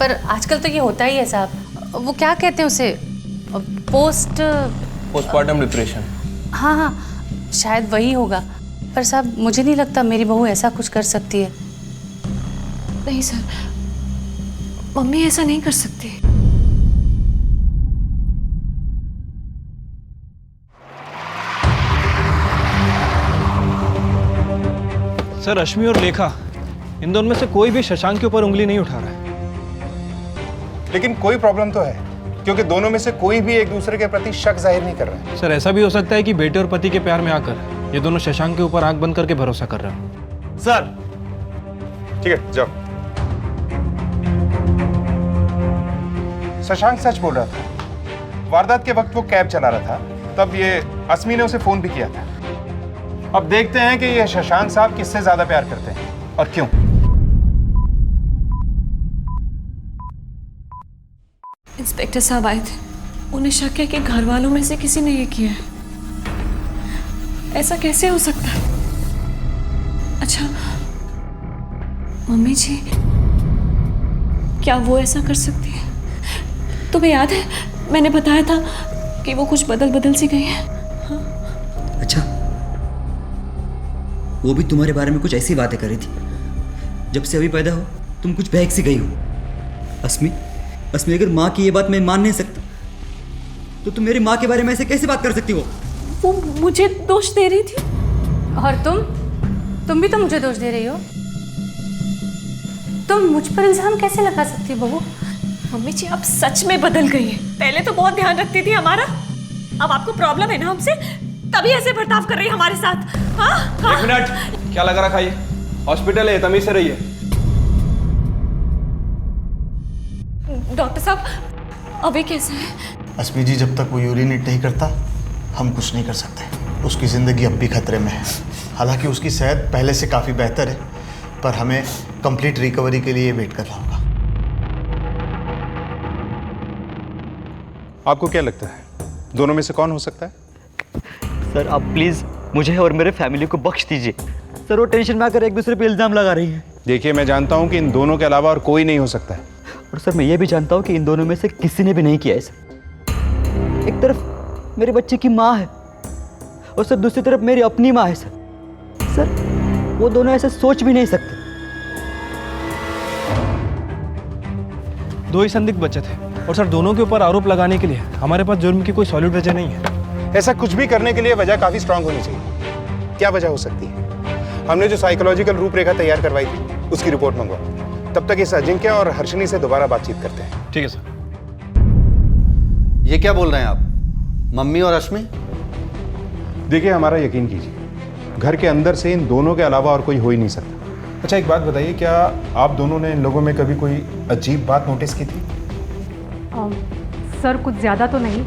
पर आजकल तो ये होता ही है साहब। वो क्या कहते हैं उसे, पोस्टमार्टम डिप्रेशन। हाँ हाँ, शायद वही होगा। पर साहब, मुझे नहीं लगता मेरी बहू ऐसा कुछ कर सकती है। नहीं सर, मम्मी ऐसा नहीं कर सकती। सर, रश्मि और लेखा, इन दोनों में से कोई भी शशांक के ऊपर उंगली नहीं उठा रहा है। लेकिन कोई प्रॉब्लम तो है, क्योंकि दोनों में से कोई भी एक दूसरे के प्रति शक जाहिर नहीं कर रहा है। सर, ऐसा भी हो सकता है कि बेटे और पति के प्यार में आकर ये दोनों शशांक के ऊपर आंख बंद करके भरोसा कर रहे हैं। सर, ठीक है, जाओ। शशांक सच बोल रहा था। वारदात के वक्त वो कैब चला रहा था, तब ये अस्मी ने उसे फोन भी किया था। अब देखते हैं कि ये शशांक साहब किससे ज्यादा प्यार करते हैं और क्यों। इंस्पेक्टर साहब आए थे, उन्हें शक है कि घर वालों में से किसी ने ये किया है। ऐसा कैसे हो सकता है? अच्छा, मम्मी जी, क्या वो ऐसा कर सकती है? तुम्हें याद है मैंने बताया था कि वो कुछ बदल सी गई है। हाँ? अच्छा, वो भी तुम्हारे बारे में कुछ ऐसी बातें कर रही थी। जब से अभी पैदा हो तुम कुछ बहक सी गई हो। अस्मी, अगर माँ की ये बात मैं मान नहीं सकता तो तुम मेरी माँ के बारे में ऐसे कैसे बात कर सकती हो? वो मुझे दोष दे रही थी। और तुम भी तो मुझे दोष दे रही हो। तुम मुझ पर इल्जाम कैसे लगा सकती हो बहू? मम्मी जी, आप सच में बदल गई है। पहले तो बहुत ध्यान रखती थी हमारा, अब आपको प्रॉब्लम है ना हमसे, तभी ऐसे बर्ताव कर रही है हमारे साथ। हाँ? एक मिनट, क्या लगा रखा है? हॉस्पिटल है, तमीज से रहिए। डॉक्टर साहब, अभी कैसा है? अस्मी जी, जब तक वो यूरिनेट नहीं करता हम कुछ नहीं कर सकते। उसकी ज़िंदगी अब भी खतरे में है। हालांकि उसकी सेहत पहले से काफ़ी बेहतर है, पर हमें कंप्लीट रिकवरी के लिए वेट करना होगा। आपको क्या लगता है दोनों में से कौन हो सकता है? सर, आप प्लीज़ मुझे और मेरे फैमिली को बख्श दीजिए। सर, वो टेंशन में आकर एक दूसरे पे इल्ज़ाम लगा रही है। देखिए, मैं जानता हूँ कि इन दोनों के अलावा और कोई नहीं हो सकता है। और सर, मैं ये भी जानता हूँ कि इन दोनों में से किसी ने भी नहीं किया है सर। एक तरफ मेरे बच्चे की माँ है और सर दूसरी तरफ मेरी अपनी माँ है सर। वो दोनों ऐसे सोच भी नहीं सकते। दो ही संदिग्ध बचे थे और सर दोनों के ऊपर आरोप लगाने के लिए हमारे पास जुर्म की कोई सॉलिड वजह नहीं है। ऐसा कुछ भी करने के लिए वजह काफ़ी स्ट्रांग होनी चाहिए। क्या वजह हो सकती है? हमने जो साइकोलॉजिकल रूपरेखा तैयार करवाई थी उसकी रिपोर्ट मंगवाओ। तब तक इस अजिंक्य और हर्षिनी से दोबारा बातचीत करते हैं। ठीक है सर। ये क्या बोल रहे हैं आप? मम्मी और रश्मि? देखिए, हमारा यकीन कीजिए, घर के अंदर से इन दोनों के अलावा और कोई हो ही नहीं सकता। अच्छा, एक बात बताइए, क्या आप दोनों ने इन लोगों में कभी कोई अजीब बात नोटिस की थी? सर, कुछ ज़्यादा तो नहीं,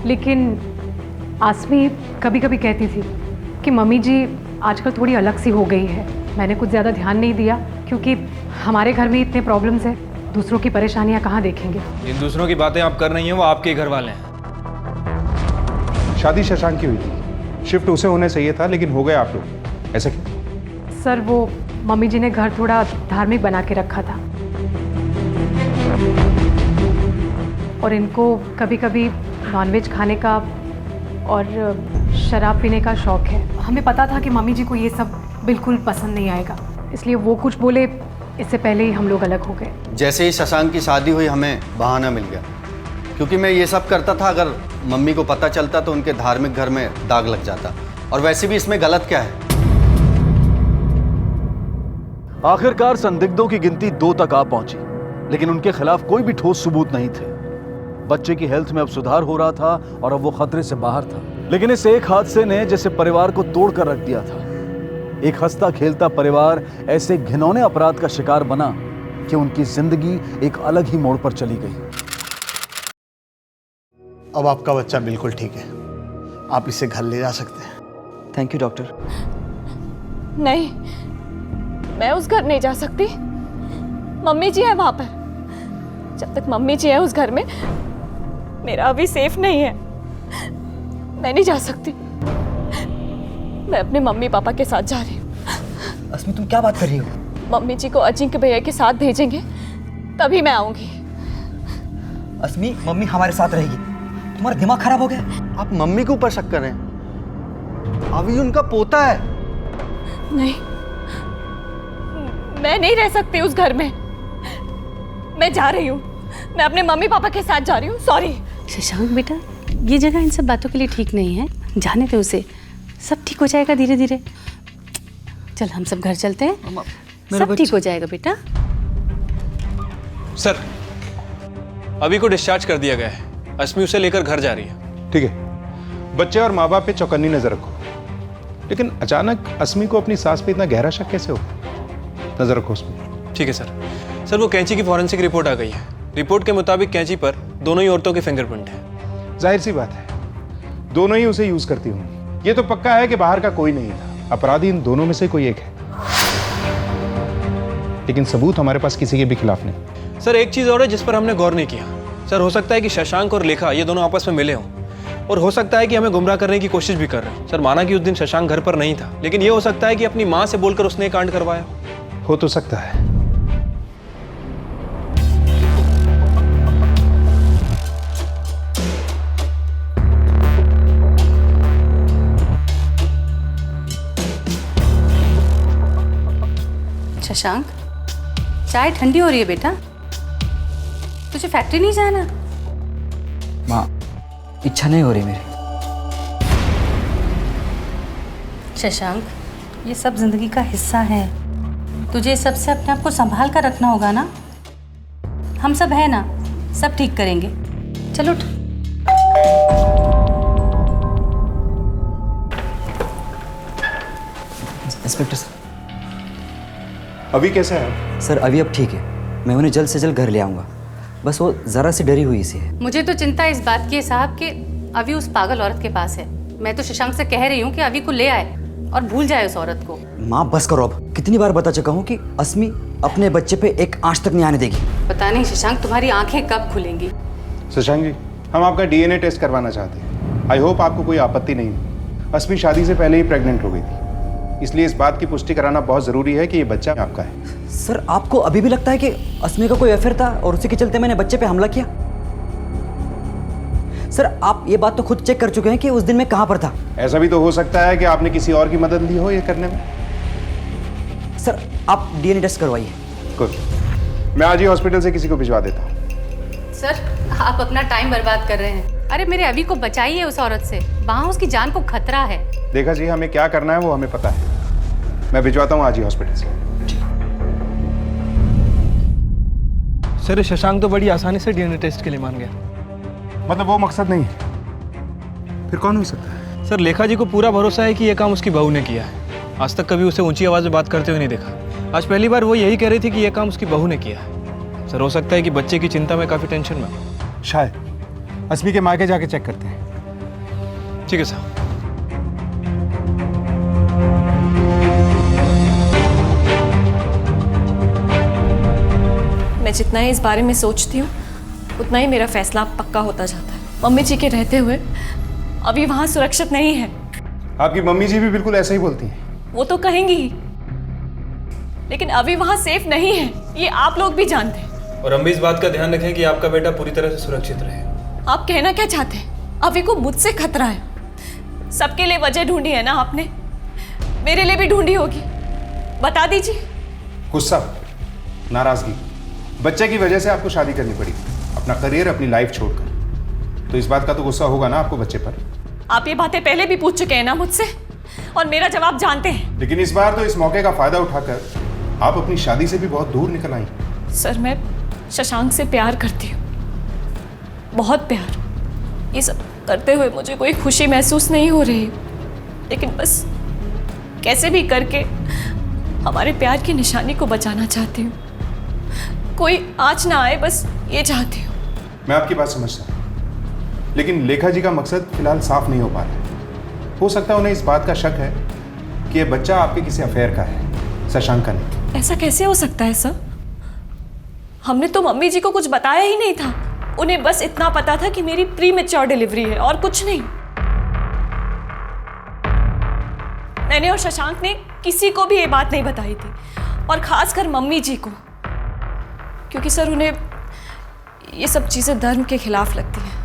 लेकिन आसमी कभी कभी कहती थी कि मम्मी जी आजकल थोड़ी अलग सी हो गई है। मैंने कुछ ज़्यादा ध्यान नहीं दिया क्योंकि हमारे घर में इतने प्रॉब्लम्स हैं, दूसरों की परेशानियां कहाँ देखेंगे। इन दूसरों की बातें आप कर रही हैं, वो आपके घर वाले हैं। शादी शशांक की हुई थी, शिफ्ट उसे होना चाहिए था, लेकिन हो गए आप लोग। ऐसा क्यों? सर, वो मम्मी जी ने घर थोड़ा धार्मिक बना के रखा था और इनको कभी कभी नॉनवेज खाने का और शराब पीने का शौक है। हमें पता था कि मम्मी जी को ये सब बिल्कुल पसंद नहीं आएगा, इसलिए वो कुछ बोले इससे पहले ही हम लोग अलग हो गए। जैसे ही शशांक की शादी हुई हमें बहाना मिल गया, क्योंकि मैं ये सब करता था, अगर मम्मी को पता चलता तो उनके धार्मिक घर में दाग लग जाता। और वैसे भी इसमें गलत क्या है? आखिरकार संदिग्धों की गिनती 2 तक आ पहुंची, लेकिन उनके खिलाफ कोई भी ठोस सबूत नहीं थे। बच्चे की हेल्थ में अब सुधार हो रहा था और अब वो खतरे से बाहर था। लेकिन इस एक हादसे ने जैसे परिवार को तोड़कर रख दिया था। एक हंसता खेलता परिवार ऐसे घिनौने अपराध का शिकार बना कि उनकी जिंदगी एक अलग ही मोड़ पर चली गई। अब आपका बच्चा बिल्कुल ठीक है, आप इसे घर ले जा सकते हैं। Thank you doctor. नहीं, मैं उस घर नहीं जा सकती। मम्मी जी है वहां पर। जब तक मम्मी जी है उस घर में, मेरा अभी सेफ नहीं है। मैं नहीं जा सकती। मैं अपने मम्मी पापा के साथ जा रही हूँ। अस्मी तुम क्या बात कर रही हो? मम्मी जी को अजिंक्य भैया के साथ भेजेंगे, तभी मैं आऊंगी। अस्मी, मम्मी हमारे साथ रहेगी। तुम्हारा दिमाग खराब हो गया? आप मम्मी के ऊपर शक कर रहे हैं? अभी उनका पोता है। नहीं, मैं नहीं रह सकती उस घर में। मैं जा रही हूँ। मैं अपने मम्मी पापा के साथ जा रही हूँ। सॉरी। शशांक बेटा, ये जगह इन सब बातों के लिए ठीक नहीं है। जाने दे उसे, सब ठीक हो जाएगा धीरे धीरे। चल हम सब घर चलते हैं, सब ठीक हो जाएगा बेटा। सर, अभी को डिस्चार्ज कर दिया गया है। अस्मी उसे लेकर घर जा रही है। ठीक है, बच्चे और माँ बाप पे चौकन्नी नजर रखो। लेकिन अचानक अस्मी को अपनी सास पे इतना गहरा शक कैसे हो? नजर रखो उसमें। ठीक है सर। सर, वो कैंची की फॉरेंसिक रिपोर्ट आ गई है। रिपोर्ट के मुताबिक कैंची पर दोनों ही औरतों के फिंगरप्रिंट है। जाहिर सी बात है, दोनों ही उसे यूज करती होंगी। ये तो पक्का है कि बाहर का कोई नहीं था। अपराधी इन दोनों में से कोई एक है। लेकिन सबूत हमारे पास किसी के भी खिलाफ नहीं। सर, एक चीज और है जिस पर हमने गौर नहीं किया। सर, हो सकता है कि शशांक और लेखा ये दोनों आपस में मिले हों, और हो सकता है कि हमें गुमराह करने की कोशिश भी कर रहे हैं। सर, माना कि उस दिन शशांक घर पर नहीं था, लेकिन ये हो सकता है कि अपनी माँ से बोलकर उसने कांड करवाया। हो तो सकता है। शशांक, चाय ठंडी हो रही है बेटा। तुझे फैक्ट्री नहीं जाना? माँ, इच्छा नहीं हो रही मेरी। शशांक, ये सब जिंदगी का हिस्सा है। तुझे सबसे अपने आप को संभाल कर रखना होगा ना। हम सब है ना, सब ठीक करेंगे। चलो उठ। Inspector sir. अभी कैसा है? सर, अभी अब ठीक है। मैं उन्हें जल्द से जल्द घर ले आऊँगा। बस वो ज़रा सी डरी हुई सी है। मुझे तो चिंता इस बात की है साहब कि अभी उस पागल औरत के पास है। मैं तो शशांक से कह रही हूँ कि अभी को ले आए और भूल जाए उस औरत को। माँ बस करो अब। कितनी बार बता चुका हूँ कि अस्मी अपने बच्चे पे एक आंच तक नहीं आने देगी। पता नहीं शशांक, तुम्हारी आंखें कब खुलेंगी। शशांक जी, हम आपका डीएनए टेस्ट करवाना चाहते हैं। आई होप आपको कोई आपत्ति नहीं है। अस्मी शादी से पहले ही प्रेग्नेंट हो गई थी, इसलिए इस बात की पुष्टि कराना बहुत जरूरी है कि ये बच्चा आपका है। सर, आपको अभी भी लगता है कि अस्मी का कोई अफेयर था और उसी के चलते मैंने बच्चे पे हमला किया? सर, आप ये बात तो खुद चेक कर चुके हैं कि उस दिन मैं कहां पर था। ऐसा भी तो हो सकता है कि आपने किसी और की मदद ली हो ये करने में। सर, आप डीएनए टेस्ट करवाइए। गुड, मैं आज ही हॉस्पिटल से किसी को भिजवा देता हूँ। सर, आप अपना टाइम बर्बाद कर रहे हैं। अरे मेरे अभी को बचाइए उस औरत से। वहाँ उसकी जान को खतरा है। देखा जी, हमें क्या करना है वो हमें पता है। मैं भिजवाता हूँ आज ही हॉस्पिटल से। सर, शशांक तो बड़ी आसानी से डीएनए टेस्ट के लिए मान गया। मतलब वो मकसद नहीं है, फिर कौन हो सकता है? सर, लेखा जी को पूरा भरोसा है कि यह काम उसकी बहू ने किया है। आज तक कभी उसे ऊंची आवाज में बात करते हुए नहीं देखा। आज पहली बार वो यही कह रही थी कि यह काम उसकी बहू ने किया है। सर, हो सकता है कि बच्चे की चिंता में काफी टेंशन में। शायद अस्मी के मायके जाके चेक करते हैं। ठीक है सर। मैं जितना ही इस बारे में सोचती हूँ, उतना ही मेरा फैसला पक्का होता जाता है। मम्मी जी के रहते हुए अभी वहाँ सुरक्षित नहीं है। आपकी मम्मी जी भी बिल्कुल ऐसा ही बोलती हैं। वो तो कहेंगी ही, लेकिन अभी वहाँ सेफ नहीं है, ये आप लोग भी जानते हैं। और हम भी इस बात का ध्यान रखें कि आपका बेटा पूरी तरह से सुरक्षित रहे। आप कहना क्या चाहते हैं? अभी को मुझसे खतरा है। सबके लिए वजह ढूंढी है ना आपने, मेरे लिए भी ढूंढी होगी। बता दीजिए। गुस्सा, नाराजगी, बच्चे की वजह से आपको शादी करनी पड़ी, अपना करियर, अपनी लाइफ छोड़कर। तो इस बात का तो गुस्सा होगा ना आपको बच्चे पर। आप ये बातें पहले भी पूछ चुके हैं ना मुझसे, और मेरा जवाब जानते हैं। लेकिन इस बार तो इस मौके का फायदा उठाकर आप अपनी शादी से भी बहुत दूर निकल आई। सर, मैं शशांक से प्यार करती हूँ, बहुत प्यार। ये सब करते हुए मुझे कोई खुशी महसूस नहीं हो रही, लेकिन बस कैसे भी करके हमारे प्यार की निशानी को बचाना चाहती हूँ। कोई आँच ना आए, बस ये चाहती हूँ। मैं आपकी बात समझता हूँ, लेकिन लेखा जी का मकसद फिलहाल साफ नहीं हो पा रहा है। हो सकता है उन्हें इस बात का शक है कि ये बच्चा आपके किसी अफेयर का है, शशांक का नहीं। ऐसा कैसे हो सकता है सर? हमने तो मम्मी जी को कुछ बताया ही नहीं था। उन्हें बस इतना पता था कि मेरी प्री मैच्योर डिलीवरी है, और कुछ नहीं। मैंने और शशांक ने किसी को भी ये बात नहीं बताई थी, और खासकर मम्मी जी को, क्योंकि सर उन्हें ये सब चीजें धर्म के खिलाफ लगती हैं।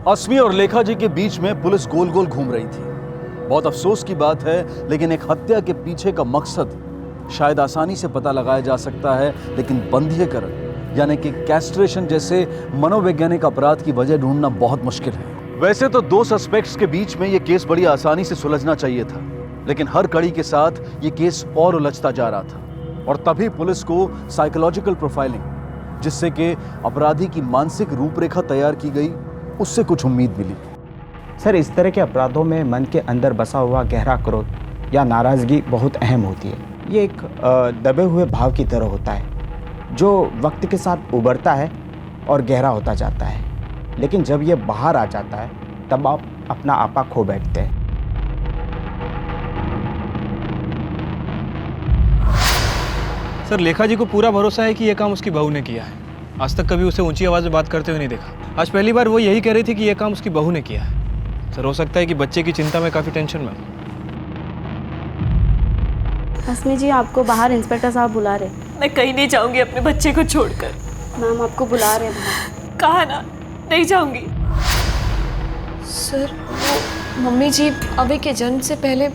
अस्मी और लेखा जी के बीच में पुलिस गोल गोल घूम रही थी। बहुत अफसोस की बात है, लेकिन एक हत्या के पीछे का मकसद शायद आसानी से पता लगाया जा सकता है, लेकिन बंधीकरण यानी कि कैस्ट्रेशन जैसे मनोवैज्ञानिक अपराध की वजह ढूंढना बहुत मुश्किल है। वैसे तो दो सस्पेक्ट्स के बीच में यह केस बड़ी आसानी से सुलझना चाहिए था, लेकिन हर कड़ी के साथ ये केस और उलझता जा रहा था। और तभी पुलिस को साइकोलॉजिकल प्रोफाइलिंग, जिससे कि अपराधी की मानसिक रूपरेखा तैयार की गई, उससे कुछ उम्मीद मिली। सर, इस तरह के अपराधों में मन के अंदर बसा हुआ गहरा क्रोध या नाराज़गी बहुत अहम होती है। ये एक दबे हुए भाव की तरह होता है जो वक्त के साथ उभरता है और गहरा होता जाता है, लेकिन जब ये बाहर आ जाता है तब आप अपना आपा खो बैठते हैं। सर, लेखा जी को पूरा भरोसा है कि यह काम उसकी बहू ने किया है। आज तक कभी उसे ऊंची आवाज़ में बात करते हुए नहीं देखा। आज पहली बार वो यही कह रही थी कि यह काम उसकी बहू ने किया है। सर, हो सकता है कि बच्चे की चिंता में काफ़ी टेंशन में। अस्मी जी, आपको बाहर इंस्पेक्टर साहब बुला रहे। मैं कहीं नहीं जाऊंगी अपने बच्चे को छोड़कर। मैम, आपको बुला रहे हैं। कहा ना, नहीं जाऊंगी। सर, वो मम्मी जी अभी के जन्म से पहले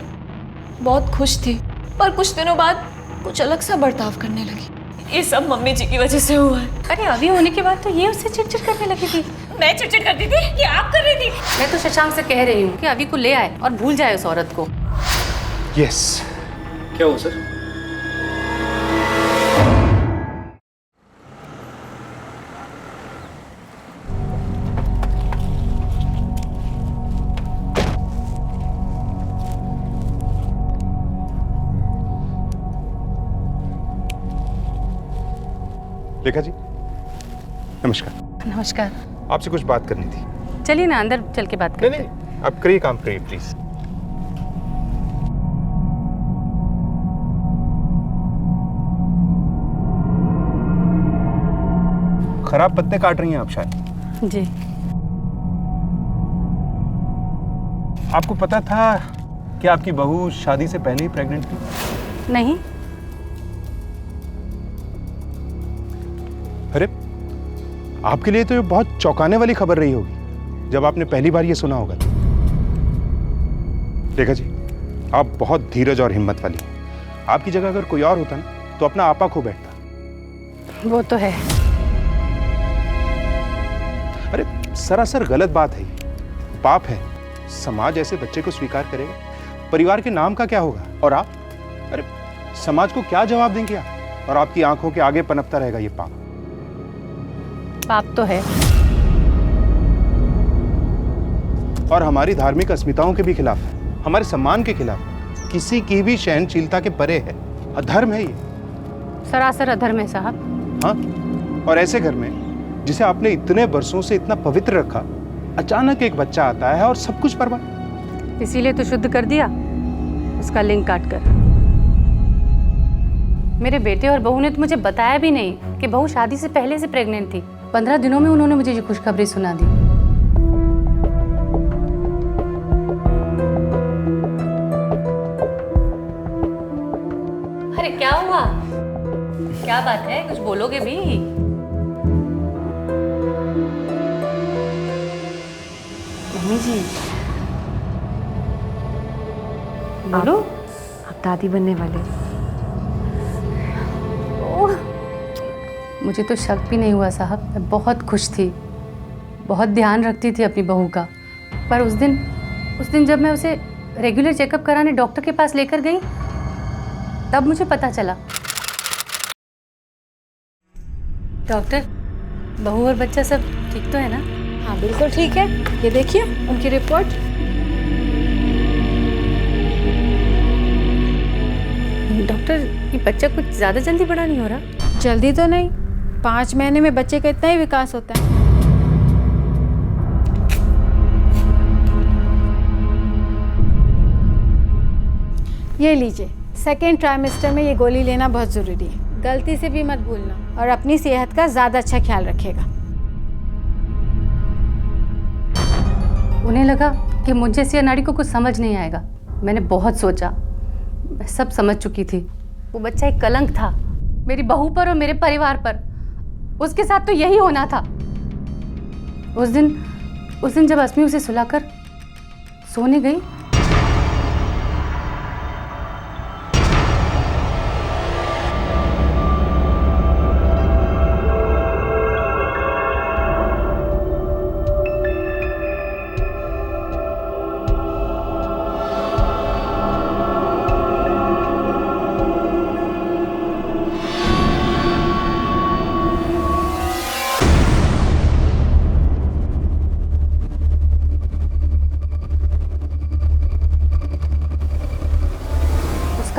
बहुत खुश थी, पर कुछ दिनों बाद कुछ अलग सा बर्ताव करने लगी। ये सब मम्मी जी की वजह से हुआ है। अरे अभी होने के बाद तो ये उससे चिड़चिड़ करने लगी थी। मैं चिड़चिड़ करती थी कि आप कर रही थी? मैं तो शशांक से कह रही हूँ कि अभी को ले आए और भूल जाए उस औरत को। यस। क्या हुआ सर? लेखा जी, नमस्कार। नमस्कार। आपसे कुछ बात करनी थी। चलिए ना, अंदर चल के बात करते हैं। नहीं, आप करिए, काम करिए प्लीज। खराब पत्ते काट रही हैं आप शायद। जी। आपको पता था कि आपकी बहू शादी से पहले ही प्रेग्नेंट थी? नहीं। अरे, आपके लिए तो ये बहुत चौंकाने वाली खबर रही होगी जब आपने पहली बार ये सुना होगा। लेखा जी, आप बहुत धीरज और हिम्मत वाली हैं। आपकी जगह अगर कोई और होता ना तो अपना आपा खो बैठता। वो तो है। अरे, सरासर गलत बात है ये। पाप है। समाज ऐसे बच्चे को स्वीकार करेगा? परिवार के नाम का क्या होगा? और आप, अरे समाज को क्या जवाब देंगे आप? और आपकी आंखों के आगे पनपता रहेगा ये पाप। पाप तो है, और हमारी धार्मिक अस्मिताओं के भी खिलाफ है, हमारे सम्मान के खिलाफ है, किसी की भी सहनशीलता के परे है। अधर्म है ये। सरासर अधर्म है साहब। हाँ, और ऐसे घर में जिसे आपने इतने बरसों से इतना पवित्र रखा, अचानक एक बच्चा आता है और सब कुछ बर्बाद। इसीलिए तो शुद्ध कर दिया उसका लिंक काट कर। मेरे बेटे और बहू ने तो मुझे बताया भी नहीं कि बहू शादी से पहले से प्रेग्नेंट थी। 15 दिनों में उन्होंने मुझे ये खुशखबरी सुना दी। अरे क्या हुआ? क्या बात है? कुछ बोलोगे भी? मम्मी जी, बोलो। आप दादी बनने वाले। मुझे तो शक भी नहीं हुआ साहब, मैं बहुत खुश थी, बहुत ध्यान रखती थी अपनी बहू का। पर उस दिन जब मैं उसे रेगुलर चेकअप कराने डॉक्टर के पास लेकर गई, तब मुझे पता चला। डॉक्टर, बहू और बच्चा सब ठीक तो है ना? हाँ बिल्कुल ठीक है। ये देखिए उनकी रिपोर्ट। डॉक्टर, ये बच्चा कुछ ज़्यादा जल्दी बड़ा नहीं हो रहा? जल्दी तो नहीं, 5 महीने में बच्चे का इतना ही विकास होता है। ये लीजिए, सेकेंड ट्राइमेस्टर में ये गोली लेना बहुत ज़रूरी है। गलती से भी मत भूलना और अपनी सेहत का ज़्यादा अच्छा ख्याल रखिएगा। उन्हें लगा कि मुझ जैसी अनाड़ी को कुछ समझ नहीं आएगा। मैंने बहुत सोचा, मैं सब समझ चुकी थी। वो बच्चा एक कलंक था मेरी बहू पर और मेरे परिवार पर। उसके साथ तो यही होना था। उस दिन जब अस्मी उसे सुलाकर सोने गई,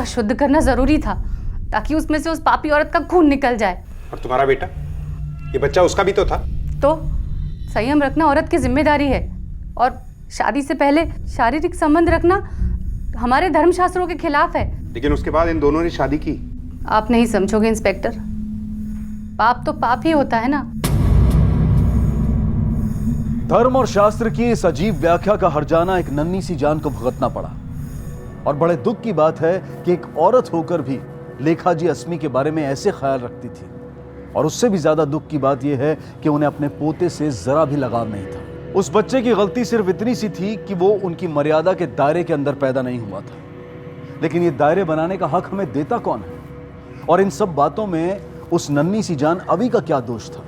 शुद्ध करना जरूरी था ताकि उसमें से उस पापी औरत का खून निकल जाए। और तुम्हारा बेटा, ये बच्चा उसका भी तो था। तो संयम रखना औरत की जिम्मेदारी है, और शादी से पहले शारीरिक संबंध रखना हमारे धर्मशास्त्रों के खिलाफ है। लेकिन उसके बाद इन दोनों ने शादी की। आप नहीं समझोगे इंस्पेक्टर, पाप तो पाप ही होता है ना। धर्म और शास्त्र की इस अजीब व्याख्या का हर्जाना एक नन्ही सी जान को भुगतना पड़ा। और बड़े दुख की बात है कि एक औरत होकर भी लेखा जी अस्मी के बारे में ऐसे ख्याल रखती थी। और उससे भी ज्यादा दुख की बात यह है कि उन्हें अपने पोते से जरा भी लगाव नहीं था। उस बच्चे की गलती सिर्फ इतनी सी थी कि वो उनकी मर्यादा के दायरे के अंदर पैदा नहीं हुआ था। लेकिन ये दायरे बनाने का हक हमें देता कौन है? और इन सब बातों में उस नन्ही सी जान अभी का क्या दोष था?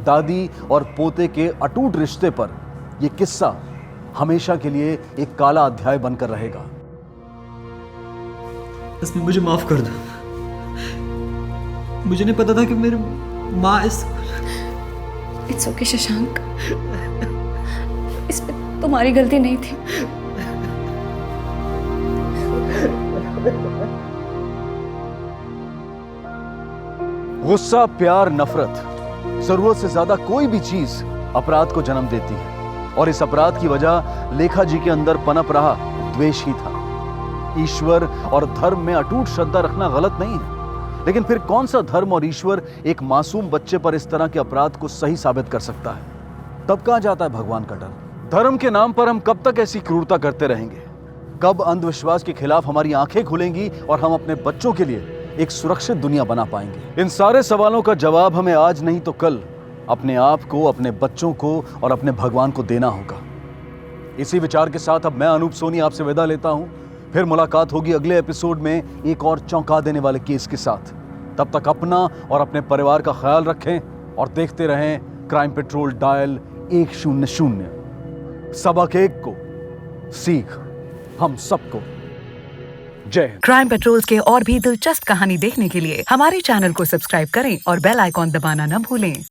दादी और पोते के अटूट रिश्ते पर यह किस्सा हमेशा के लिए एक काला अध्याय बनकर रहेगा। अस्मी, मुझे माफ कर दो। मुझे नहीं पता था कि मेरी माँ इस। इट्स ओके शशांक, इसमें तुम्हारी गलती नहीं थी। गुस्सा, प्यार, नफरत, जरूरत से ज्यादा कोई भी चीज अपराध को जन्म देती है। और इस अपराध की वजह लेखा जी के अंदर पनप रहा द्वेष ही था। ईश्वर और धर्म में अटूट श्रद्धा रखना गलत नहीं है, लेकिन फिर कौन सा धर्म और ईश्वर एक मासूम बच्चे पर इस तरह के अपराध को सही साबित कर सकता है? तब कहां जाता है भगवान का डर? धर्म के नाम पर हम कब तक ऐसी क्रूरता करते रहेंगे? कब अंधविश्वास के खिलाफ हमारी आंखें खुलेंगी और हम अपने बच्चों के लिए एक सुरक्षित दुनिया बना पाएंगे? इन सारे सवालों का जवाब हमें आज नहीं तो कल अपने आप को, अपने बच्चों को और अपने भगवान को देना होगा। इसी विचार के साथ अब मैं अनूप सोनी आपसे विदा लेता हूं। फिर मुलाकात होगी अगले एपिसोड में एक और चौंका देने वाले केस के साथ। तब तक अपना और अपने परिवार का ख्याल रखें और देखते रहें क्राइम पेट्रोल डायल 100। सबक एक को सीख हम सबको। जय हिंद। क्राइम पेट्रोल के और भी दिलचस्प कहानी देखने के लिए हमारे चैनल को सब्सक्राइब करें और बेल आइकॉन दबाना न भूलें।